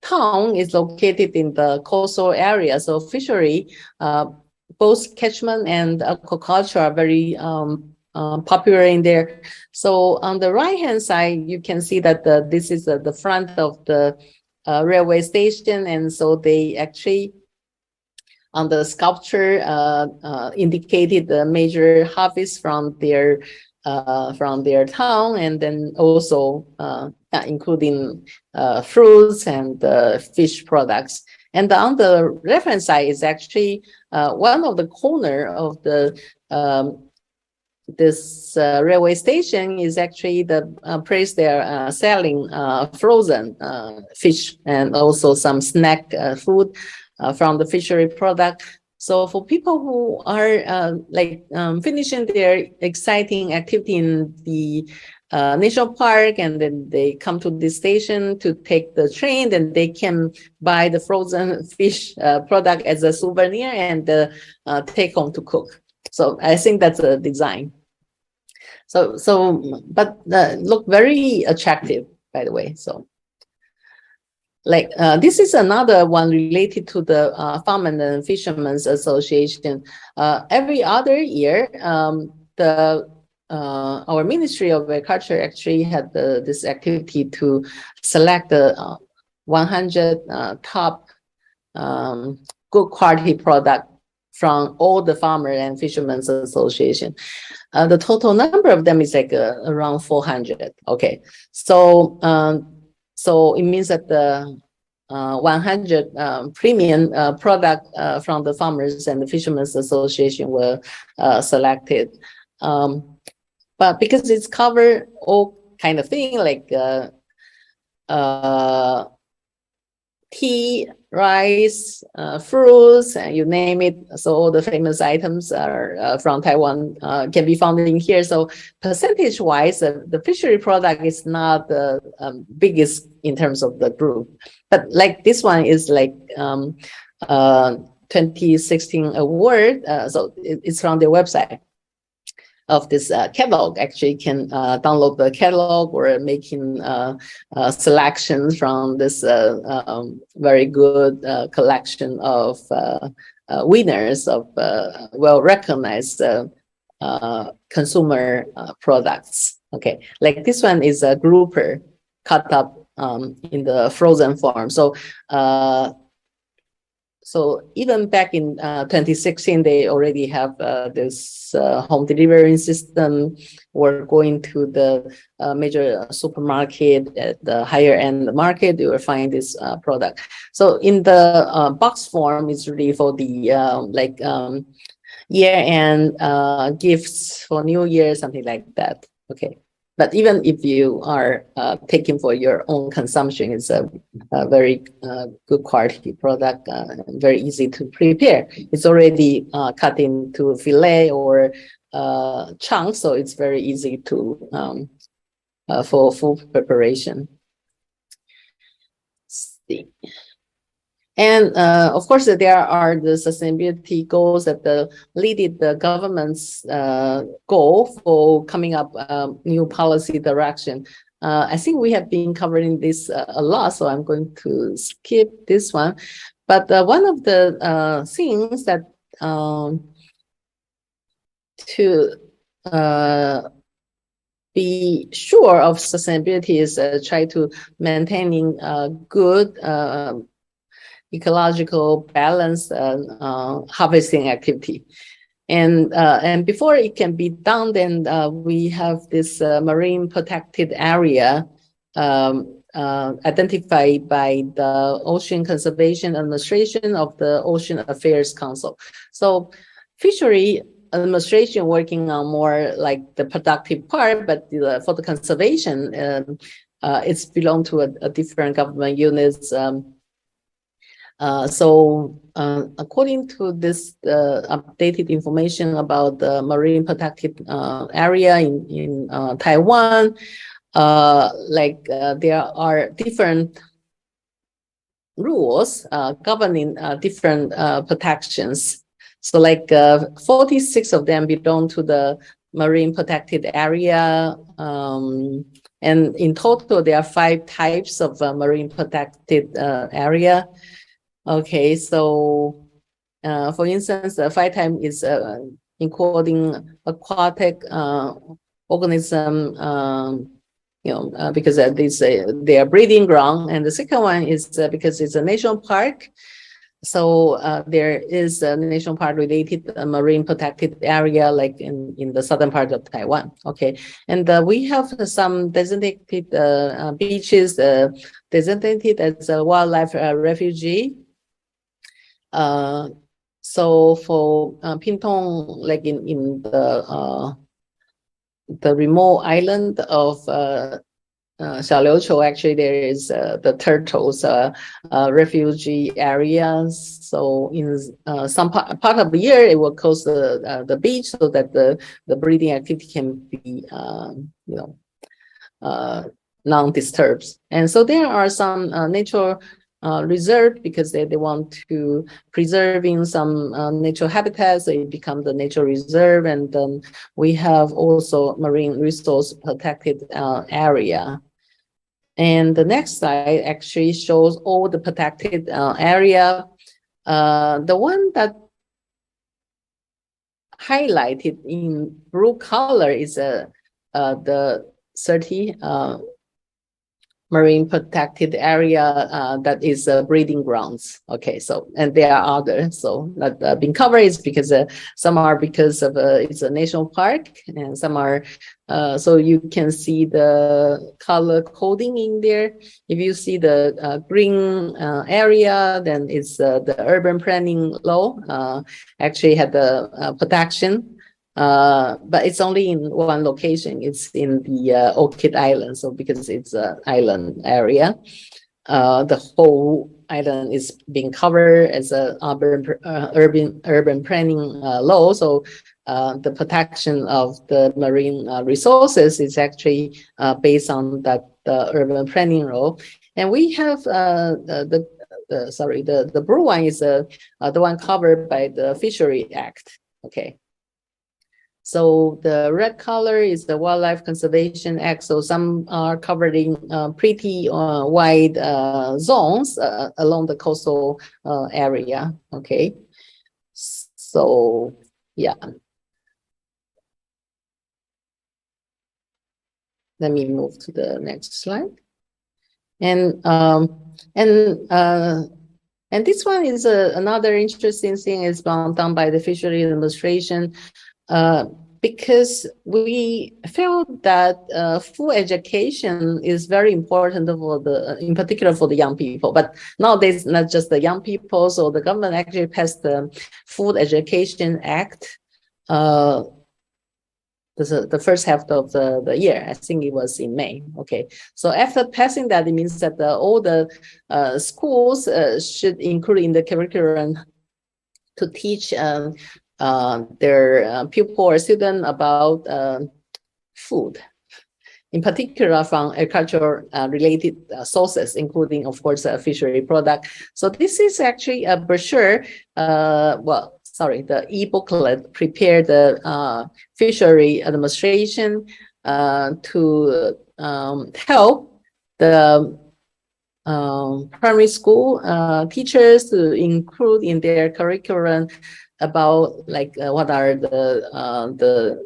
Speaker 2: town is located in the coastal area. So fishery, both catchment and aquaculture are very popular in there. So on the right-hand side, you can see that this is the front of the railway station. And so they actually, on the sculpture, indicated the major harvest from their town, and then also including fruits and fish products. And on the left-hand side is actually one of the corner of the this railway station is actually the place they're selling frozen fish and also some snack food from the fishery product. So for people who are finishing their exciting activity in the national park, and then they come to this station to take the train, then they can buy the frozen fish product as a souvenir and take home to cook. So I think that's a design. But look very attractive, by the way. So this is another one related to the Farmers and Fishermen's Association. Every other year, our Ministry of Agriculture actually had this activity to select the 100 top good quality product from all the Farmers and Fishermen's Association. The total number of them is like around 400. Okay, so so it means that the 100 premium product from the Farmers and the Fishermen's Association were selected. But because it's covered all kind of thing like tea, rice, fruits, and you name it. So all the famous items are from Taiwan can be found in here. So percentage-wise, the fishery product is not the biggest in terms of the group. But like this one is like 2016 award. So it's from their website of this catalog. Actually can download the catalog or making selections from this very good collection of winners of well-recognized consumer products. Okay, like this one is a grouper. cut up in the frozen form. So even back in 2016, they already have this home delivery system. We're going to the major supermarket at the higher end market, you will find this product. So in the box form, it's really for the year-end gifts for New Year, something like that. Okay. But even if you are taking for your own consumption, it's a very good quality product, very easy to prepare. It's already cut into fillet or chunks, so it's very easy to for food preparation. Let's see. And of course, there are the sustainability goals that lead the government's goal for coming up new policy direction. I think we have been covering this a lot, so I'm going to skip this one. But one of the things that to be sure of sustainability is try to maintaining good ecological balance harvesting activity. And before it can be done, then we have this marine protected area identified by the Ocean Conservation Administration of the Ocean Affairs Council. So fishery administration working on more like the productive part, but for the conservation, it's belong to a different government units. According to this updated information about the marine protected area in Taiwan, there are different rules governing different protections. So 46 of them belong to the marine protected area. And in total, there are 5 types of marine protected area. Okay, so for instance, the 5 type is including aquatic organism, because they are breeding ground, and the second one is because it's a national park. So there is a national park related marine protected area, like in the southern part of Taiwan. Okay, and we have some designated beaches designated as a wildlife refuge. So for Pingtung, like in the remote island of Xiaoliuqiu, actually there is the turtles refugee areas. So in some part of the year, it will close the beach so that the breeding activity can be non-disturbed. And so there are some nature reserve because they want to preserving some natural habitats, so it becomes the nature reserve. And then we have also marine resource protected area. And the next slide actually shows all the protected area. The one that highlighted in blue color is the 30 marine protected area that is breeding grounds. Okay, so and there are others. So not being covered is because some are because of it's a national park, and some are so you can see the color coding in there. If you see the green area, then it's the urban planning law actually had the protection. But it's only in one location. It's in the Orchid Island. So because it's an island area, the whole island is being covered as a urban planning law. So the protection of the marine resources is actually based on that urban planning law. And we have the blue one is the one covered by the Fisheries Act. Okay. So the red color is the Wildlife Conservation Act. So some are covering pretty wide zones along the coastal area. Okay. So yeah. Let me move to the next slide. And um, and uh, and this one is another interesting thing is done by the Fisheries Administration, because we felt that full education is very important for in particular for the young people. But nowadays, not just the young people, so the government actually passed the Food Education Act. The first half of the year. I think it was in May. Okay, so after passing that, it means that all the schools should include in the curriculum to teach their pupil or student about food, in particular from agriculture related sources, including, of course, fishery product. So this is actually a brochure, the e-booklet prepared the Fishery Administration to help the primary school teachers to include in their curriculum about like what are the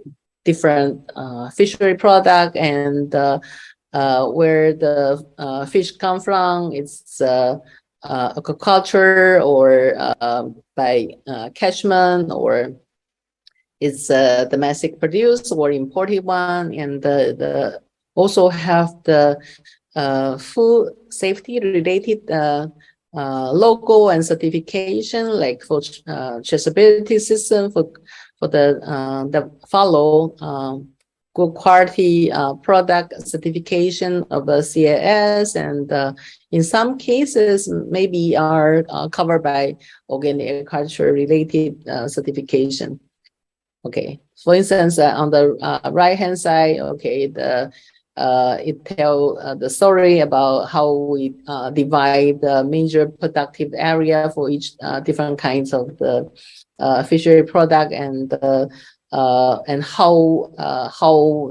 Speaker 2: different fishery product and where the fish come from. It's aquaculture or by catchment, or it's domestic produced or imported one, and the also have the food safety related logo and certification, like for traceability system for the follow good quality product certification of the CAS, and in some cases maybe are covered by organic agriculture related certification. Okay, for instance, on the right hand side, okay, it tells the story about how we divide the major productive area for each different kinds of the fishery product, and how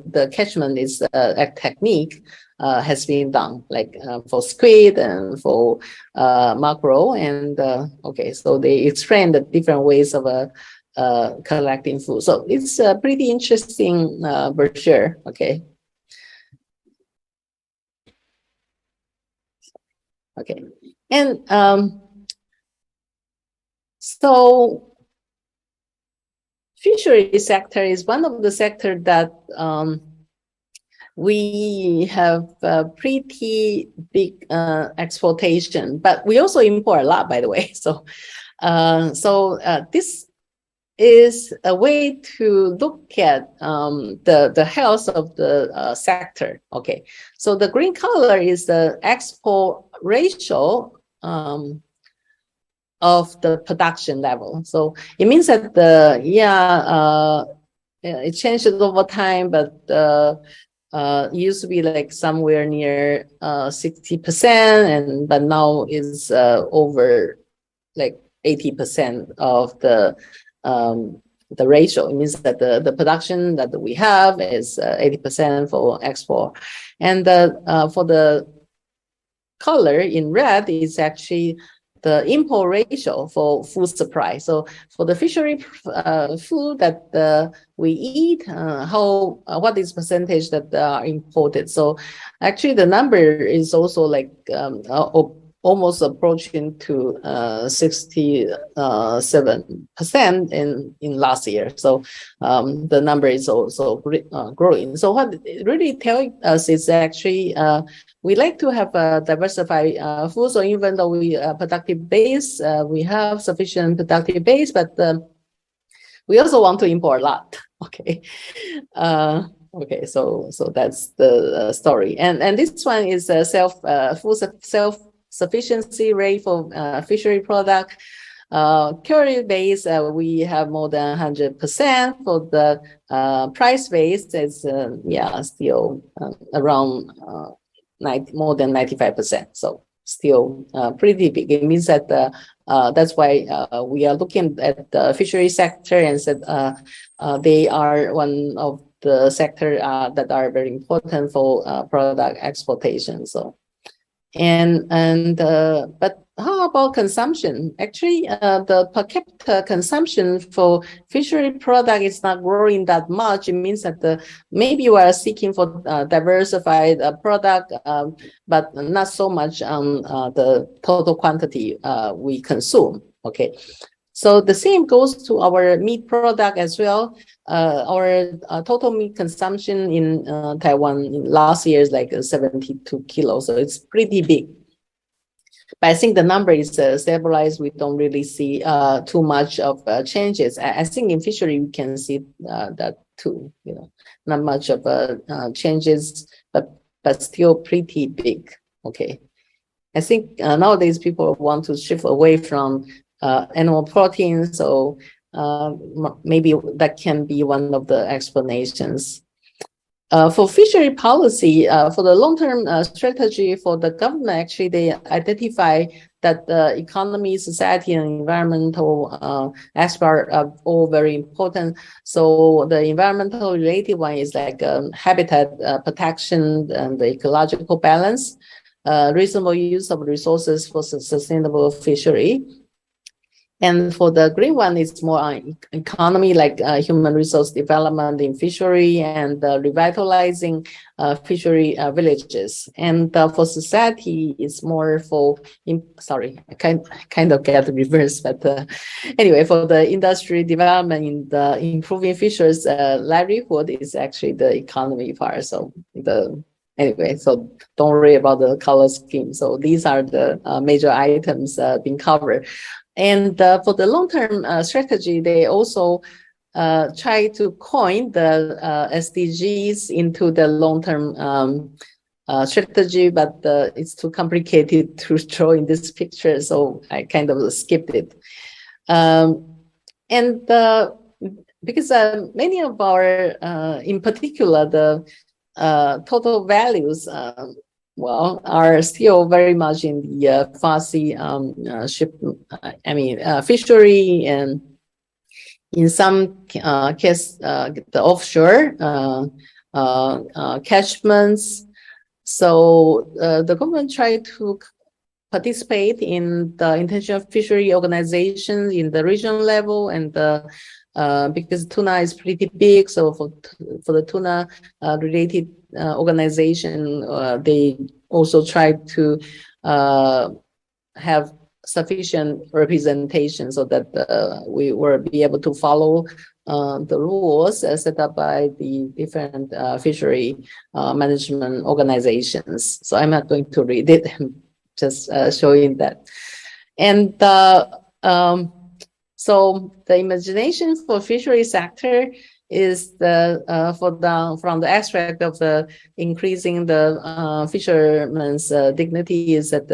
Speaker 2: the catchment is a technique has been done, like for squid and for mackerel, and okay, so they explain the different ways of collecting food. So it's a pretty interesting brochure. Okay. Okay. And so fishery sector is one of the sector that we have pretty big exportation, but we also import a lot, by the way. So this is a way to look at the health of the sector. Okay, so the green color is the export ratio of the production level. So it means that it changes over time, but it used to be like somewhere near 60%, but now is over like 80% of the ratio. It means that the production that we have is 80% for export, and for the color in red is actually the import ratio for food supply. So for the fishery food that we eat, what is percentage that are imported? So actually the number is also like almost approaching to 67% in last year. So the number is also growing. So what it really tells us is actually we like to have a diversified food. So even though we productive base, we have sufficient productive base, but we also want to import a lot. Okay. Okay, so that's the story, and this one is food self-sufficiency rate for fishery product. Current base, we have more than 100%. For the price base, it's still around more than 95%. So still pretty big. It means that that's why we are looking at the fishery sector and said they are one of the sector that are very important for product exportation. So but how about consumption? Actually, the per capita consumption for fishery product is not growing that much. It means that maybe we are seeking for diversified product, but not so much on the total quantity we consume. Okay. So the same goes to our meat product as well. Our total meat consumption in Taiwan last year is like 72 kilos, so it's pretty big. But I think the number is stabilized. We don't really see too much of changes. I think in fishery we can see that too. You know, not much of changes, but still pretty big. Okay, I think nowadays people want to shift away from animal protein, so maybe that can be one of the explanations. For fishery policy, for the long-term strategy for the government, actually, they identify that the economy, society, and environmental aspects are all very important. So the environmental related one is like habitat protection and the ecological balance, reasonable use of resources for sustainable fishery. And for the green one, it's more on economy, like human resource development in fishery and revitalizing fishery villages. And for society, it's more for, sorry, I kind of get the reverse, but anyway, for the industry development in the improving fishers' livelihood is actually the economy part. So anyway, so don't worry about the color scheme. So these are the major items being covered. And for the long-term strategy, they also try to coin the SDGs into the long-term strategy, but it's too complicated to draw in this picture, so I kind of skipped it. And because many of our, in particular, the total values well, are still very much in the FASI fishery, and in some case, the offshore catchments. So the government tried to participate in the international fishery organizations in the regional level, and because tuna is pretty big, so for the tuna related organization, they also try to have sufficient representation so that we will be able to follow the rules set up by the different fishery management organizations. So I'm not going to read it, just showing that. And so the imagination for fishery sector is from the aspect of the increasing the fishermen's dignity, is that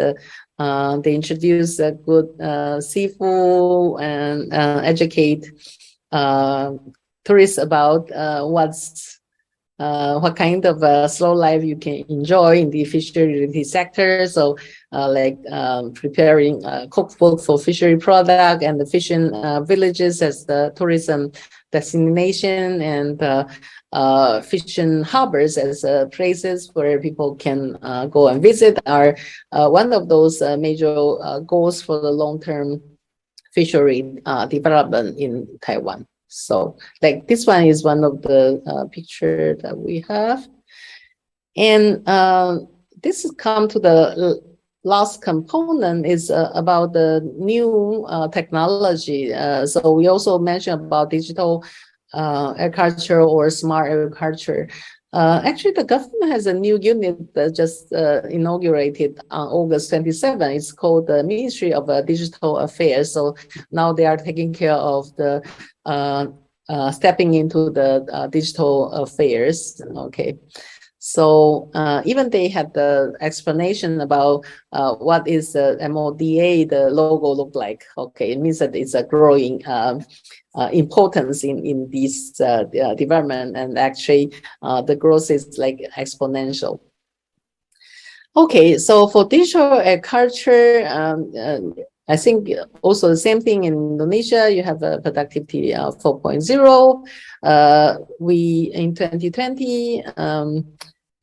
Speaker 2: they introduce a good seafood and educate tourists about what kind of slow life you can enjoy in the fishery sector. So like preparing cookbook for fishery product and the fishing villages as the tourism destination, and fishing harbors as places where people can go and visit are one of those major goals for the long-term fishery development in Taiwan. So like this one is one of the picture that we have. And this has come to the last component is about the new technology. So we also mentioned about digital agriculture or smart agriculture. Actually, the government has a new unit that just inaugurated on August 27. It's called the Ministry of Digital Affairs. So now they are taking care of the stepping into the digital affairs. Okay. So even they had the explanation about what is the MODA, the logo look like. Okay, it means that it's a growing importance in this development, and actually the growth is like exponential. Okay, so for digital agriculture, I think also the same thing in Indonesia. You have a productivity 4.0. We in 2020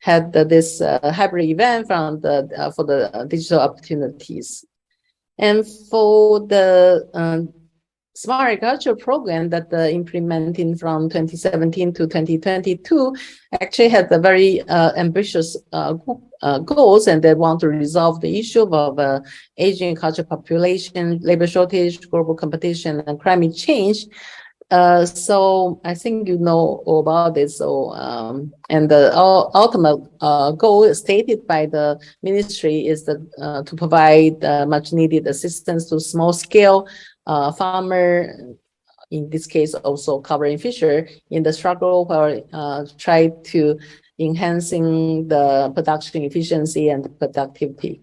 Speaker 2: had this hybrid event from for the digital opportunities. And for the smart agriculture program that implementing from 2017 to 2022 actually had a very ambitious goals, and they want to resolve the issue of aging culture population, labor shortage, global competition, and climate change. So I think you know all about this. So and the ultimate goal stated by the ministry is that to provide much needed assistance to small scale farmer, in this case also covering fisher, in the struggle where try to enhancing the production efficiency and productivity.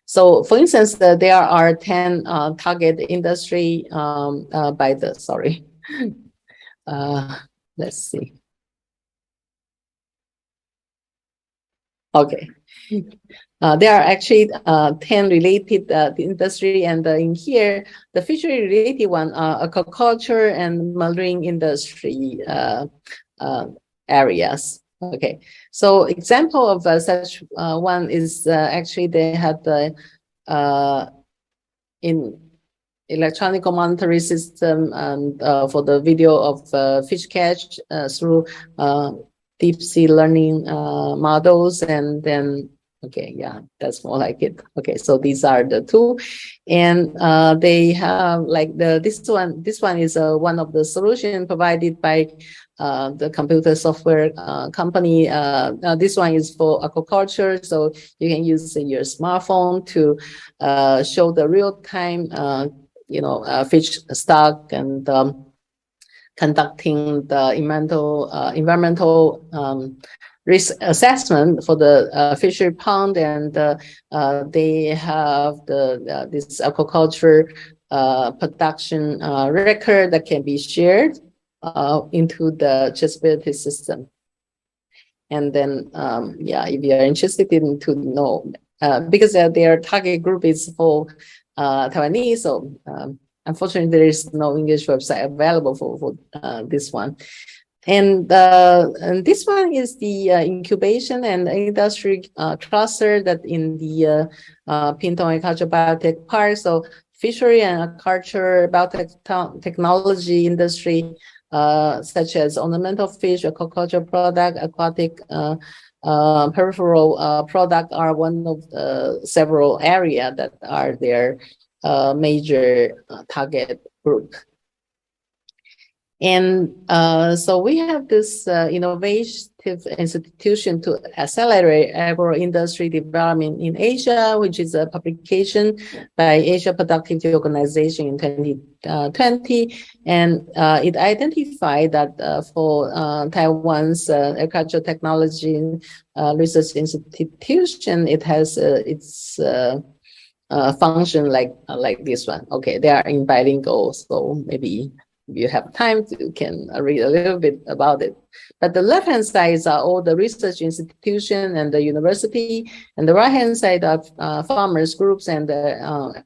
Speaker 2: So, for instance, there are 10 target industry by the, sorry, let's see. Okay. There are actually 10 related industry, and in here, the fishery related one, aquaculture and marine industry areas. Okay, so example of such one is actually they had the in electronic monitoring system and for the video of fish catch through deep sea learning models, and then okay, yeah, that's more like it. Okay, so these are the two, and they have like this one is one of the solution provided by the computer software company. This one is for aquaculture, so you can use your smartphone to show the real time fish stock, and conducting the environmental risk assessment for the fishery pond, and they have this aquaculture production record that can be shared into the traceability system. And then, yeah, if you are interested in to know, because their target group is for Taiwanese, so unfortunately there is no English website available for this one. And this one is the incubation and industry cluster that in the Pingtung Agriculture Biotech Park. So fishery and aquaculture, biotechnology industry, such as ornamental fish, aquaculture product, aquatic peripheral product are one of the several areas that are their major target group. And so we have this innovative institution to accelerate agro-industry development in Asia, which is a publication by Asia Productivity Organization in 2020. And it identified that for Taiwan's agricultural technology research institution, it has its function like this one. Okay, they are in bilingual, so maybe if you have time, you can read a little bit about it. But the left-hand side are all the research institution and the university, and the right-hand side are farmers groups and the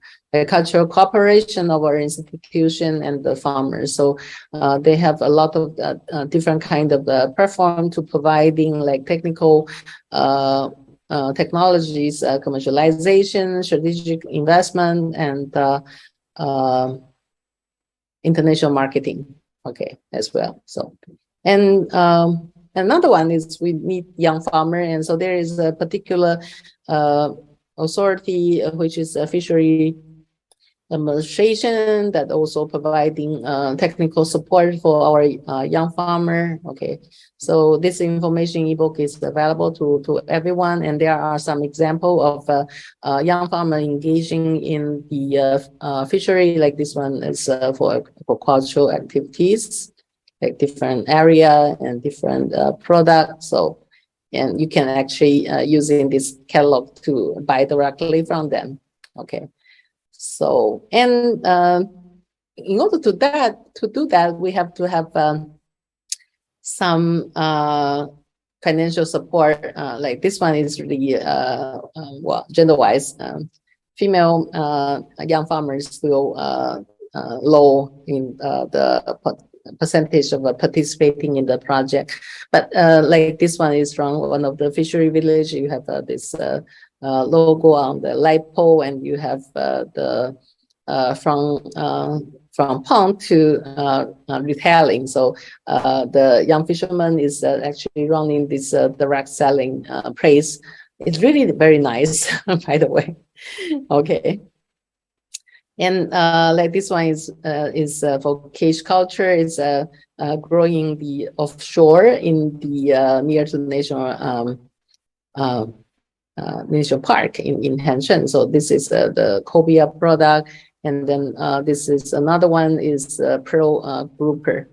Speaker 2: cultural cooperation of our institution and the farmers. So they have a lot of different kind of platform to providing like technical technologies, commercialization, strategic investment, and international marketing, okay, as well. So, and another one is we need young farmer, and so there is a particular authority which is a fishery administration that also providing technical support for our young farmer. Okay, so this information ebook is available to everyone, and there are some example of young farmer engaging in the fishery, like this one is for cultural activities, like different area and different products. So, and you can actually using this catalog to buy directly from them. Okay. So, and in order to do that, we have to have some financial support. Like this one is really well, gender-wise, female young farmers still low in the percentage of participating in the project. But like this one is from one of the fishery village. You have this logo on the light pole, and you have the from pond to retailing. So the young fisherman is actually running this direct selling place. It's really very nice, by the way. Okay. And like this one is for cage culture. It's growing the offshore in the near to national uh, national park in Hanshan. So this is the cobia product, and then this is another one is pearl grouper.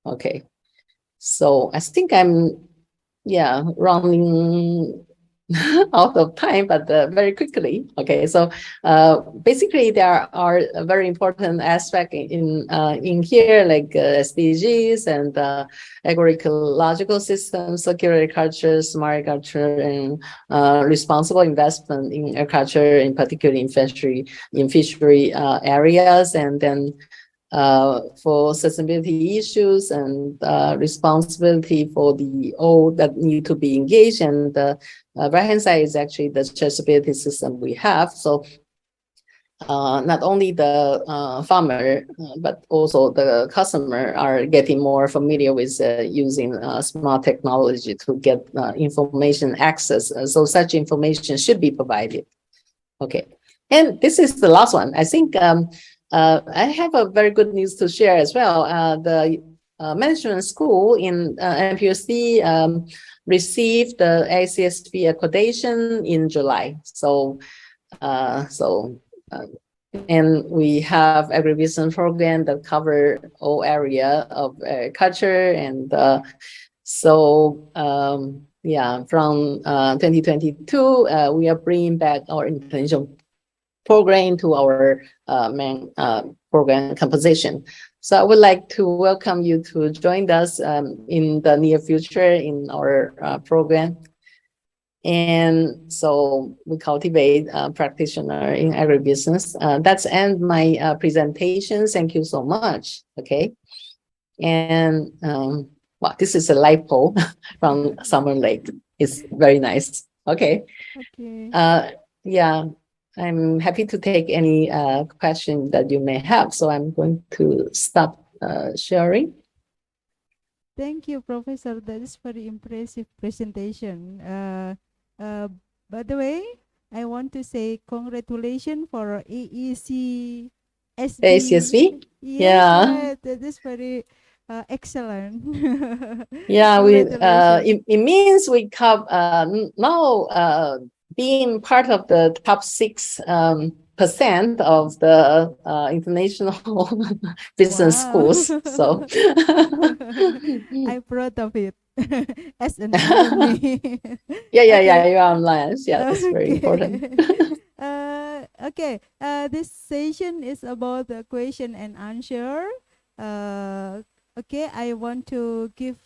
Speaker 2: Okay, so I think I'm running out of time, but very quickly. Okay, so basically there are a very important aspect in here, like SDGs and ecological systems, circular agriculture, smart agriculture, and responsible investment in agriculture, in particular in fishery areas, and then for sustainability issues and responsibility for the all that need to be engaged. And the right-hand side is actually the traceability system we have. So not only the farmer, but also the customer are getting more familiar with using smart technology to get information access. So such information should be provided. Okay, and this is the last one. I think I have a very good news to share as well. The management school in MPUC received the ACSB accreditation in July. So, and we have agribusiness program that cover all area of culture, and from 2022, we are bringing back our international program into our main program composition. So I would like to welcome you to join us in the near future in our program. And so we cultivate practitioner in agribusiness. That's end my presentation. Thank you so much. Okay. And wow, this is a light pole from Summer Lake. It's very nice. Okay.
Speaker 1: Okay.
Speaker 2: Yeah, I'm happy to take any question that you may have. So I'm going to stop sharing.
Speaker 1: Thank you, Professor. That is very impressive presentation. By the way, I want to say congratulations for AEC
Speaker 2: ACSV?
Speaker 1: SB. Yes,
Speaker 2: Yeah.
Speaker 1: right. That is very excellent.
Speaker 2: Yeah,
Speaker 1: Congratulations.
Speaker 2: it means we come now being part of the top 6% of the international business
Speaker 1: Wow.
Speaker 2: schools. So
Speaker 1: I'm proud of it as an alumni. Okay.
Speaker 2: you're online. Yeah, that's very important.
Speaker 1: Okay. Okay. This session is about the question and answer. Okay, I want to give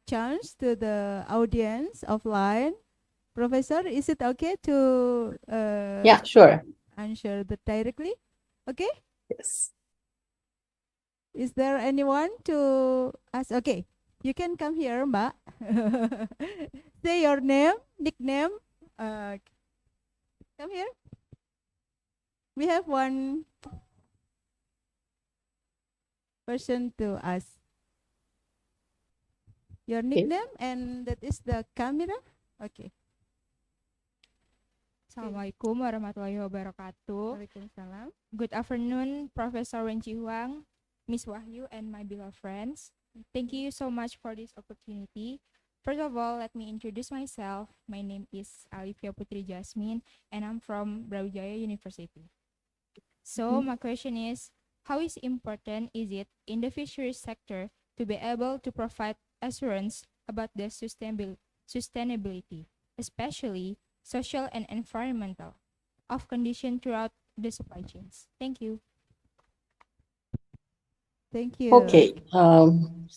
Speaker 1: chance to the audience offline. Professor, is it okay to
Speaker 2: Yeah, sure.
Speaker 1: answer that directly? Okay.
Speaker 2: Yes.
Speaker 1: Is there anyone to ask? Okay, you can come here, Mbak. Say your name, nickname. Come here. We have one person to ask. Your
Speaker 2: Okay.
Speaker 1: nickname, and that is the camera. Okay.
Speaker 3: Assalamualaikum warahmatullahi wabarakatuh.
Speaker 1: Waalaikumsalam.
Speaker 3: Good afternoon, Professor Wenci Huang, Miss Wahyu, and my beloved friends. Thank you so much for this opportunity. First of all, let me introduce myself. My name is Alivia Putri Jasmine, and I'm from Brawijaya University. So my question is, how is important is it in the fisheries sector to be able to provide assurance about the sustainability, especially social and environmental, of condition throughout the supply chains? Thank you.
Speaker 1: Thank you.
Speaker 2: Okay.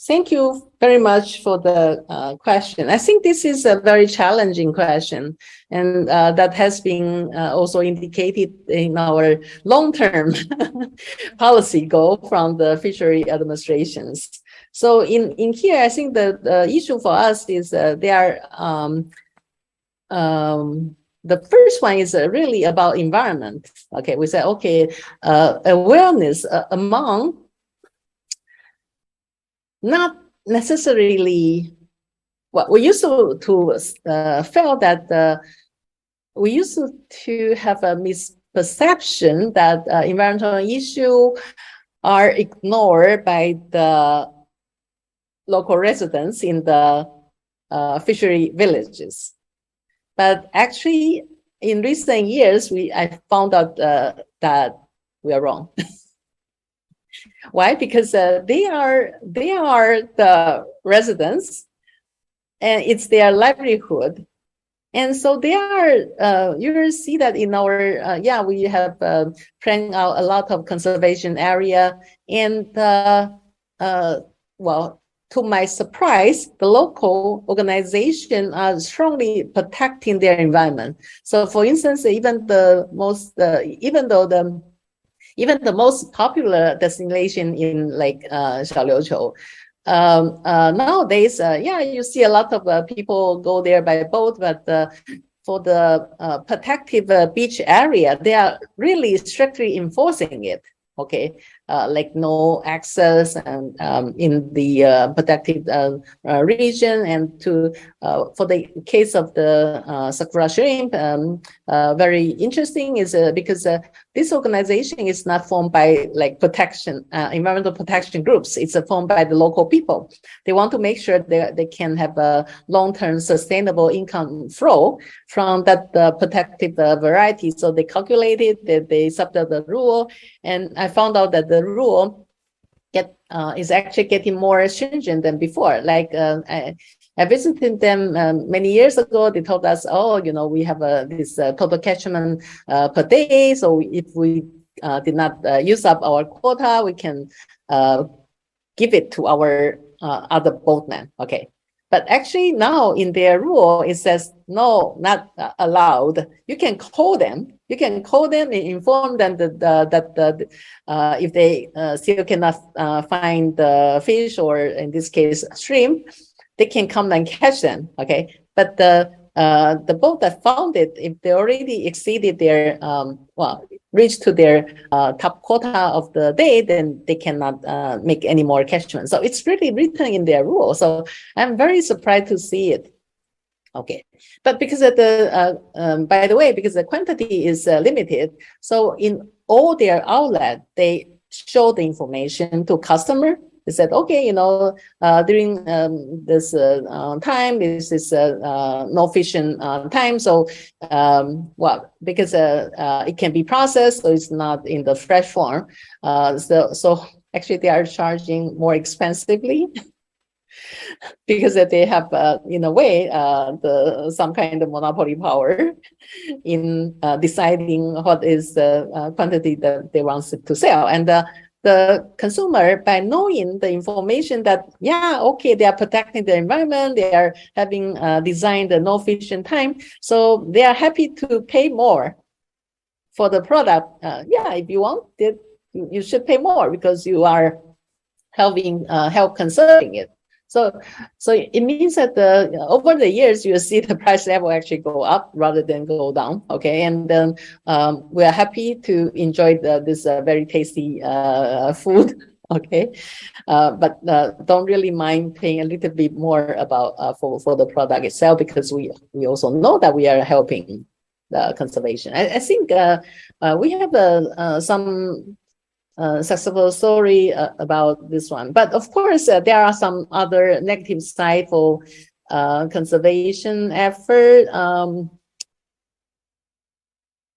Speaker 2: Thank you very much for the question. I think this is a very challenging question, and that has been also indicated in our long-term policy goal from the fishery administrations. So in here, I think the issue for us is there are the first one is really about environment. Okay, we said, okay, awareness among not necessarily, well, we used to feel that we used to have a misperception that environmental issues are ignored by the local residents in the fishery villages. But actually, in recent years, I found out that we are wrong. Why? Because they are the residents, and it's their livelihood. And so they are, you will see that in our, we have planned out a lot of conservation area. And well, to my surprise, the local organization are strongly protecting their environment. So for instance, even the most, even the most popular destination in like Xiaoliuqiu, nowadays, you see a lot of people go there by boat, but for the protective beach area, they are really strictly enforcing it. Okay, like no access and in the protected region, and to for the case of the sakura shrimp, very interesting is because this organization is not formed by like protection, environmental protection groups. It's formed by the local people. They want to make sure they can have a long-term sustainable income flow from that protective variety. So they calculated that they submitted the rule, and I found out that the rule is actually getting more stringent than before. Like I visited them many years ago. They told us, oh, we have this total catchment per day. So if we did not use up our quota, we can give it to our other boatmen. Okay. But actually now in their rule, it says, no, not allowed. You can call them. You can call them and inform them that if they still cannot find the fish, or in this case, shrimp, they can come and catch them. Okay. But the boat that found it, if they already exceeded their, reached to their top quota of the day, then they cannot make any more catchment. So it's really written in their rule. So I'm very surprised to see it. Okay, but because of the, by the way, because the quantity is limited, so in all their outlet, they show the information to customer. They said, okay, during this time, this is no fishing time. So, because it can be processed, so it's not in the fresh form. So actually, they are charging more expensively. Because they have, in a way, some kind of monopoly power in deciding what is the quantity that they want to sell. And the consumer, by knowing the information that, okay, they are protecting the environment, they are having designed the no fishing time, so they are happy to pay more for the product. If you want it, you should pay more because you are helping help conserving it. So it means that over the years, you see the price level actually go up rather than go down. Okay, and then we are happy to enjoy this very tasty food. Okay, but don't really mind paying a little bit more about for the product itself, because we also know that we are helping the conservation. I think we have some successful story about this one. But of course, there are some other negative side for conservation effort.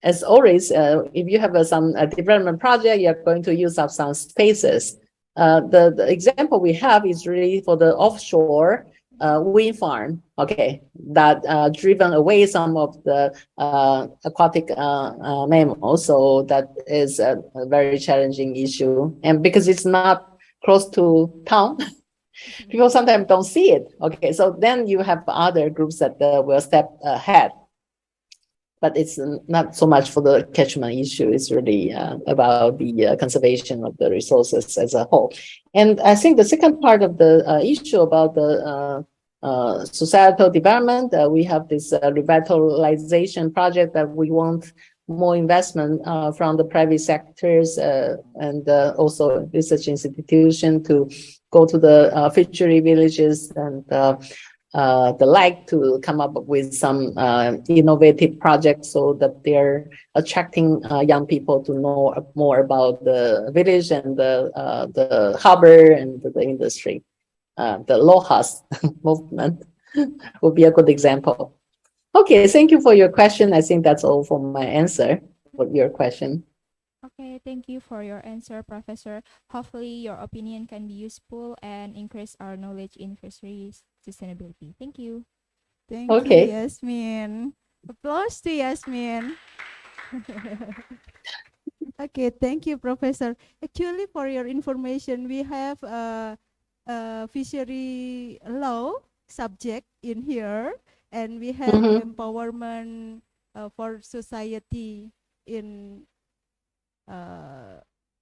Speaker 2: As always, if you have some development project, you're going to use up some spaces. The example we have is really for the offshore wind farm, okay, that driven away some of the aquatic mammals. So that is a very challenging issue. And because it's not close to town, people sometimes don't see it. Okay, so then you have other groups that will step ahead. But it's not so much for the catchment issue. It's really about the conservation of the resources as a whole. And I think the second part of the issue about the societal development. We have this revitalization project that we want more investment from the private sectors and also research institution to go to the fishery villages and the like to come up with some innovative projects so that they're attracting young people to know more about the village and the harbor and the industry. The LOHAS movement would be a good example. Okay, thank you for your question. I think that's all for my answer for your question.
Speaker 3: Okay, thank you for your answer, Professor. Hopefully, your opinion can be useful and increase our knowledge in fisheries sustainability. Thank you.
Speaker 1: Thank you,
Speaker 2: Okay.
Speaker 1: Yasmin. Applause to Yasmin. Okay, thank you, Professor. Actually, for your information, we have a fishery law subject in here, and we have empowerment for society in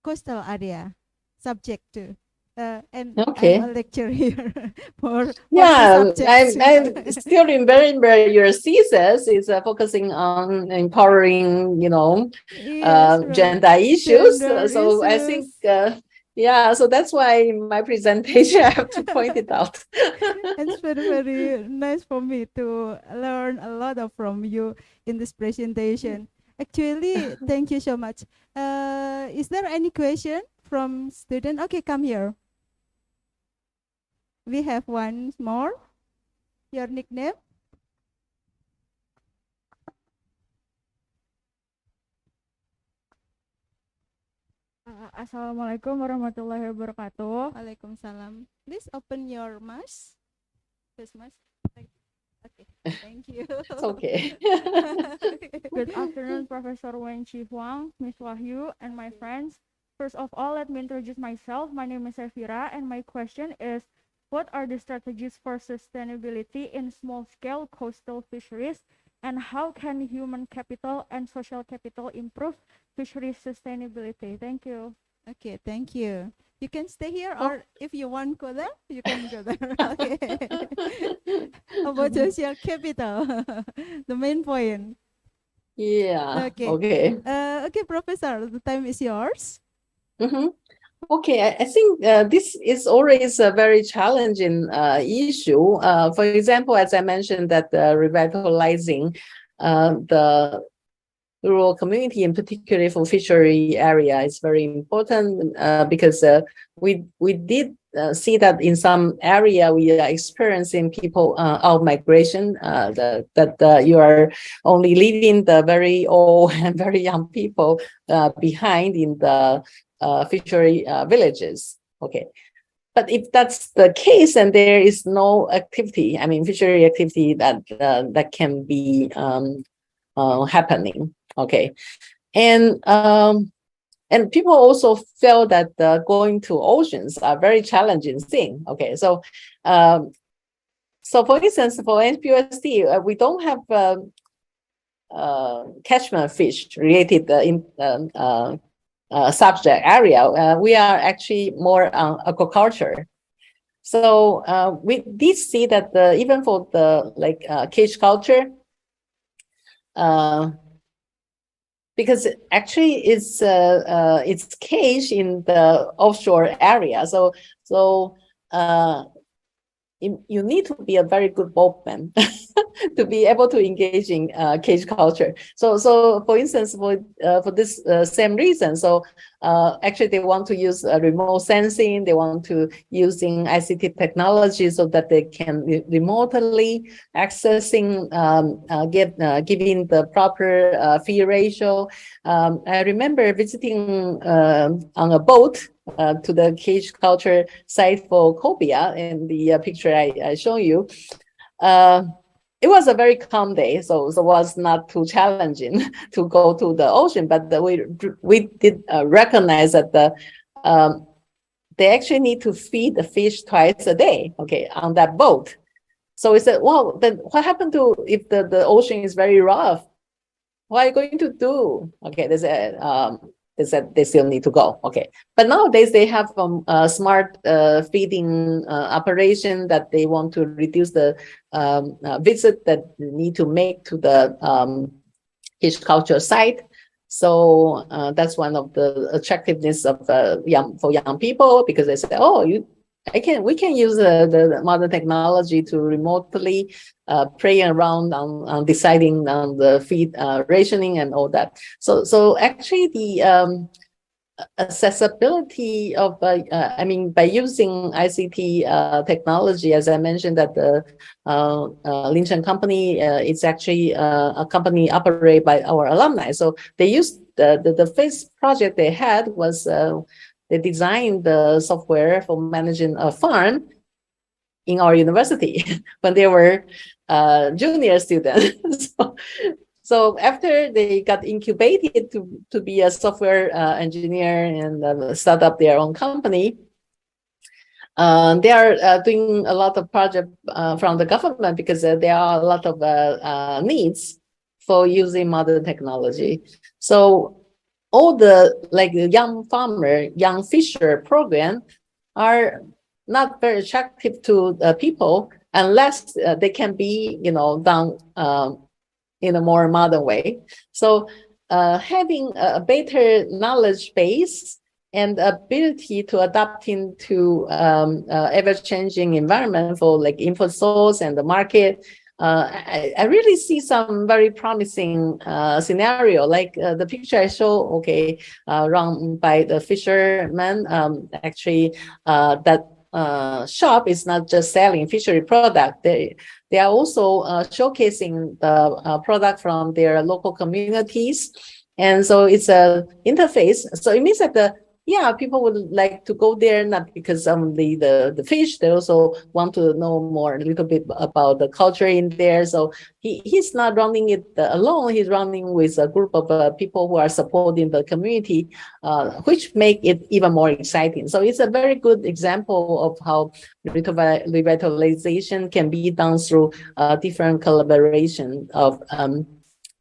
Speaker 1: coastal area subject to. And I'm a
Speaker 2: Okay.
Speaker 1: lecturer here for two
Speaker 2: Yeah,
Speaker 1: subjects.
Speaker 2: I'm still remember your thesis is focusing on empowering,
Speaker 1: Yes, right.
Speaker 2: gender issues.
Speaker 1: Gender
Speaker 2: So I think,
Speaker 1: issues.
Speaker 2: yeah, so that's why in my presentation I have to point it out.
Speaker 1: It's very, very nice for me to learn a lot of from you in this presentation. Actually, thank you so much. Is there any question from student? Okay, come here. We have one more. Your nickname?
Speaker 3: Assalamualaikum warahmatullahi wabarakatuh.
Speaker 1: Waalaikumsalam. Please open your mask. This mask. Okay, thank you.
Speaker 2: It's okay.
Speaker 3: Good afternoon, Professor Wen Chi Huang, Miss Wahyu, and my friends. First of all, let me introduce myself. My name is Safira, and my question is, what are the strategies for sustainability in small-scale coastal fisheries, and how can human capital and social capital improve fisheries sustainability? Thank you.
Speaker 1: Okay, thank you. You can stay here,
Speaker 2: Oh.
Speaker 1: or if you want go there, you can go there. Okay. About social capital, the main point.
Speaker 2: Yeah,
Speaker 1: Okay.
Speaker 2: okay.
Speaker 1: Okay, Professor, the time is yours.
Speaker 2: Okay, I think this is always a very challenging issue. For example, as I mentioned, that revitalizing the rural community, in particular for fishery area, is very important because we did see that in some area we are experiencing people out migration, that you are only leaving the very old and very young people behind in the fishery villages. Okay. But if that's the case, and there is no activity, I mean, fishery activity that can be happening. Okay, and people also feel that going to oceans are very challenging thing. Okay, so for instance, for NPUSD, we don't have catchment fish related subject area. We are actually more on aquaculture. So we did see that even for the cage culture, because actually it's caged in the offshore area. So you need to be a very good boatman to be able to engage in cage culture. So for instance, for this same reason, so actually they want to use remote sensing. They want to using ICT technology so that they can remotely accessing giving the proper feed ratio. I remember visiting on a boat to the cage culture site for cobia in the picture I show you. It was a very calm day, so it was not too challenging to go to the ocean. But we did recognize that they actually need to feed the fish twice a day. Okay, on that boat. So we said, well, then what happened to if the ocean is very rough? What are you going to do? Okay, there's a they said they still need to go. Okay, but nowadays they have a smart feeding operation that they want to reduce the visit that they need to make to the fish culture site. So that's one of the attractiveness of young people, because they say, oh, we can use the modern technology to remotely play around on deciding on the feed rationing and all that. So actually the accessibility of I mean, by using ICT technology, as I mentioned, that the Lin company, it's actually a company operated by our alumni. So they used the first project they had was they designed the software for managing a farm in our university when they were junior students. So after they got incubated to be a software engineer and start up their own company, they are doing a lot of project from the government, because there are a lot of needs for using modern technology. So all the like the young farmer, young fisher program are not very attractive to people unless they can be, done in a more modern way. So having a better knowledge base and ability to adapt into ever-changing environment for like input source and the market, I really see some very promising scenario, like the picture I show, okay, run by the fisherman. Actually, that shop is not just selling fishery product. They are also showcasing the product from their local communities. And so it's a interface. So it means that people would like to go there, not because of the fish. They also want to know more, a little bit about the culture in there. So he's not running it alone. He's running with a group of people who are supporting the community, which make it even more exciting. So it's a very good example of how revitalization can be done through different collaboration of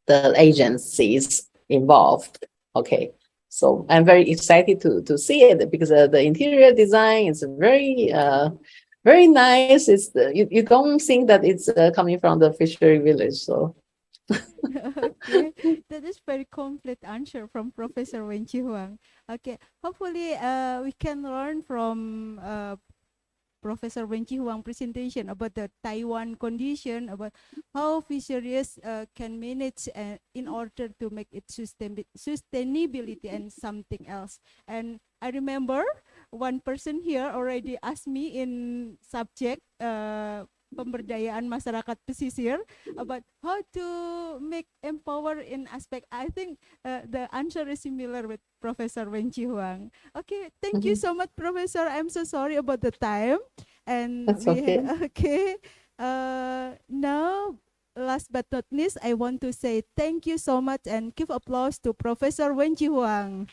Speaker 2: the agencies involved. Okay. So I'm very excited to see it, because the interior design is very nice. It's you don't think that it's coming from the fishery village. So
Speaker 1: Okay, that is very complete answer from Professor Wen Chi Huang. Okay, hopefully we can learn from Professor Wen Chi Huang presentation about the Taiwan condition, about how fisheries can manage in order to make it sustainability and something else. And I remember one person here already asked me in subject pemberdayaan masyarakat pesisir about how to make empower in aspect. I think the answer is similar with Professor Wen Chi Huang. Okay, thank you so much, Professor. I'm so sorry about the time. And
Speaker 2: that's okay.
Speaker 1: Okay. Now, last but not least, I want to say thank you so much and give applause to Professor Wen Chi Huang.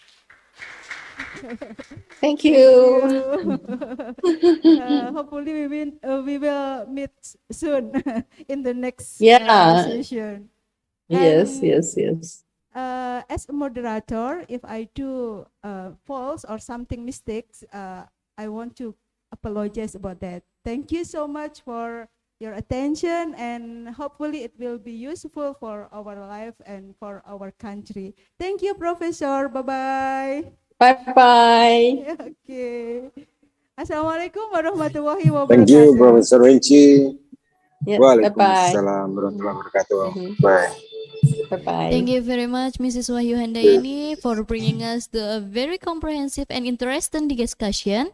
Speaker 2: Thank you.
Speaker 1: Hopefully we will meet soon in the next session.
Speaker 2: Yes,
Speaker 1: And
Speaker 2: yes.
Speaker 1: as a moderator, if I do false or something mistakes, I want to apologize about that. Thank you so much for your attention, and hopefully it will be useful for our life and for our country. Thank you, Professor. Bye-bye.
Speaker 2: Bye-bye.
Speaker 1: Okay. Assalamualaikum warahmatullahi
Speaker 4: Thank you,
Speaker 1: wabarakatuh.
Speaker 4: Professor Renci.
Speaker 2: Yeah,
Speaker 4: Waalaikumsalam warahmatullahi wabarakatuh. Bye.
Speaker 2: Bye-bye.
Speaker 5: Thank you very much, Mrs. Wahyu Handayani, for bringing us the very comprehensive and interesting discussion.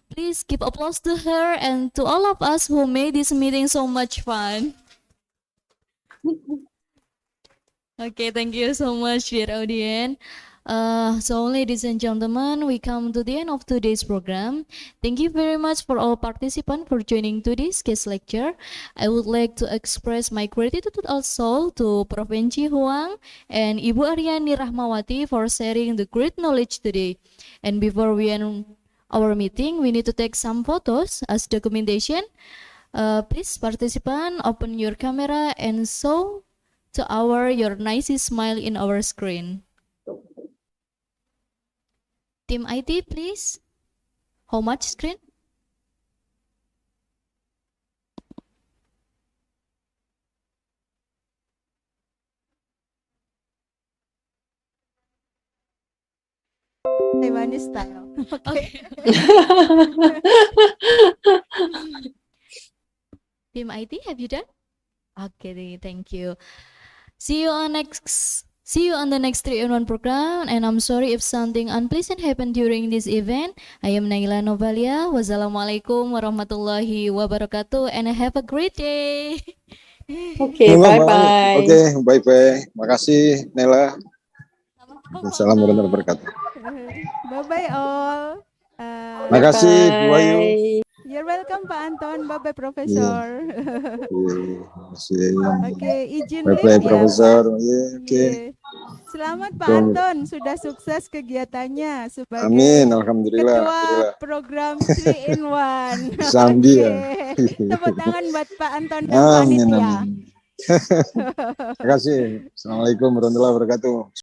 Speaker 5: Please give applause to her and to all of us who made this meeting so much fun. Okay, thank you so much, dear audience. So, ladies and gentlemen, we come to the end of today's program. Thank you very much for all participants for joining today's guest lecture. I would like to express my gratitude also to Prof. Wen Chi Huang and Ibu Aryani Rahmawati for sharing the great knowledge today. And before we end our meeting, we need to take some photos as documentation. Please, participant, open your camera and show to your nicest smile in our screen. Team IT, please. How much screen?
Speaker 1: Taiwanese style. Okay.
Speaker 5: Team IT, have you done? Okay, thank you. See you on the next 3-in-1 program, and I'm sorry if something unpleasant happened during this event. I am Naila Novalia. Wassalamualaikum warahmatullahi wabarakatuh, and have a great day.
Speaker 2: Okay, bye-bye.
Speaker 4: Oke, bye-bye. Makasih, Nela. Assalamualaikum warahmatullahi wabarakatuh.
Speaker 1: Bye-bye all.
Speaker 4: Makasih, Bu Ayu.
Speaker 2: Bye-bye.
Speaker 1: You're welcome, Pak Anton. Bye-bye, Profesor. Oke, izin
Speaker 4: Bye-bye,
Speaker 1: live ya,
Speaker 4: Profesor.
Speaker 1: Pak.
Speaker 4: Oke.
Speaker 1: Iya. Selamat Pak Anton, sudah sukses kegiatannya
Speaker 4: Amin,
Speaker 1: sebagai
Speaker 4: alhamdulillah.
Speaker 1: Ketua Program 3-in-1.
Speaker 4: Sambil ya.
Speaker 1: Tepuk tangan buat Pak Anton dan
Speaker 4: Amin,
Speaker 1: panitia.
Speaker 4: amin. Terima kasih. Assalamualaikum warahmatullahi wabarakatuh.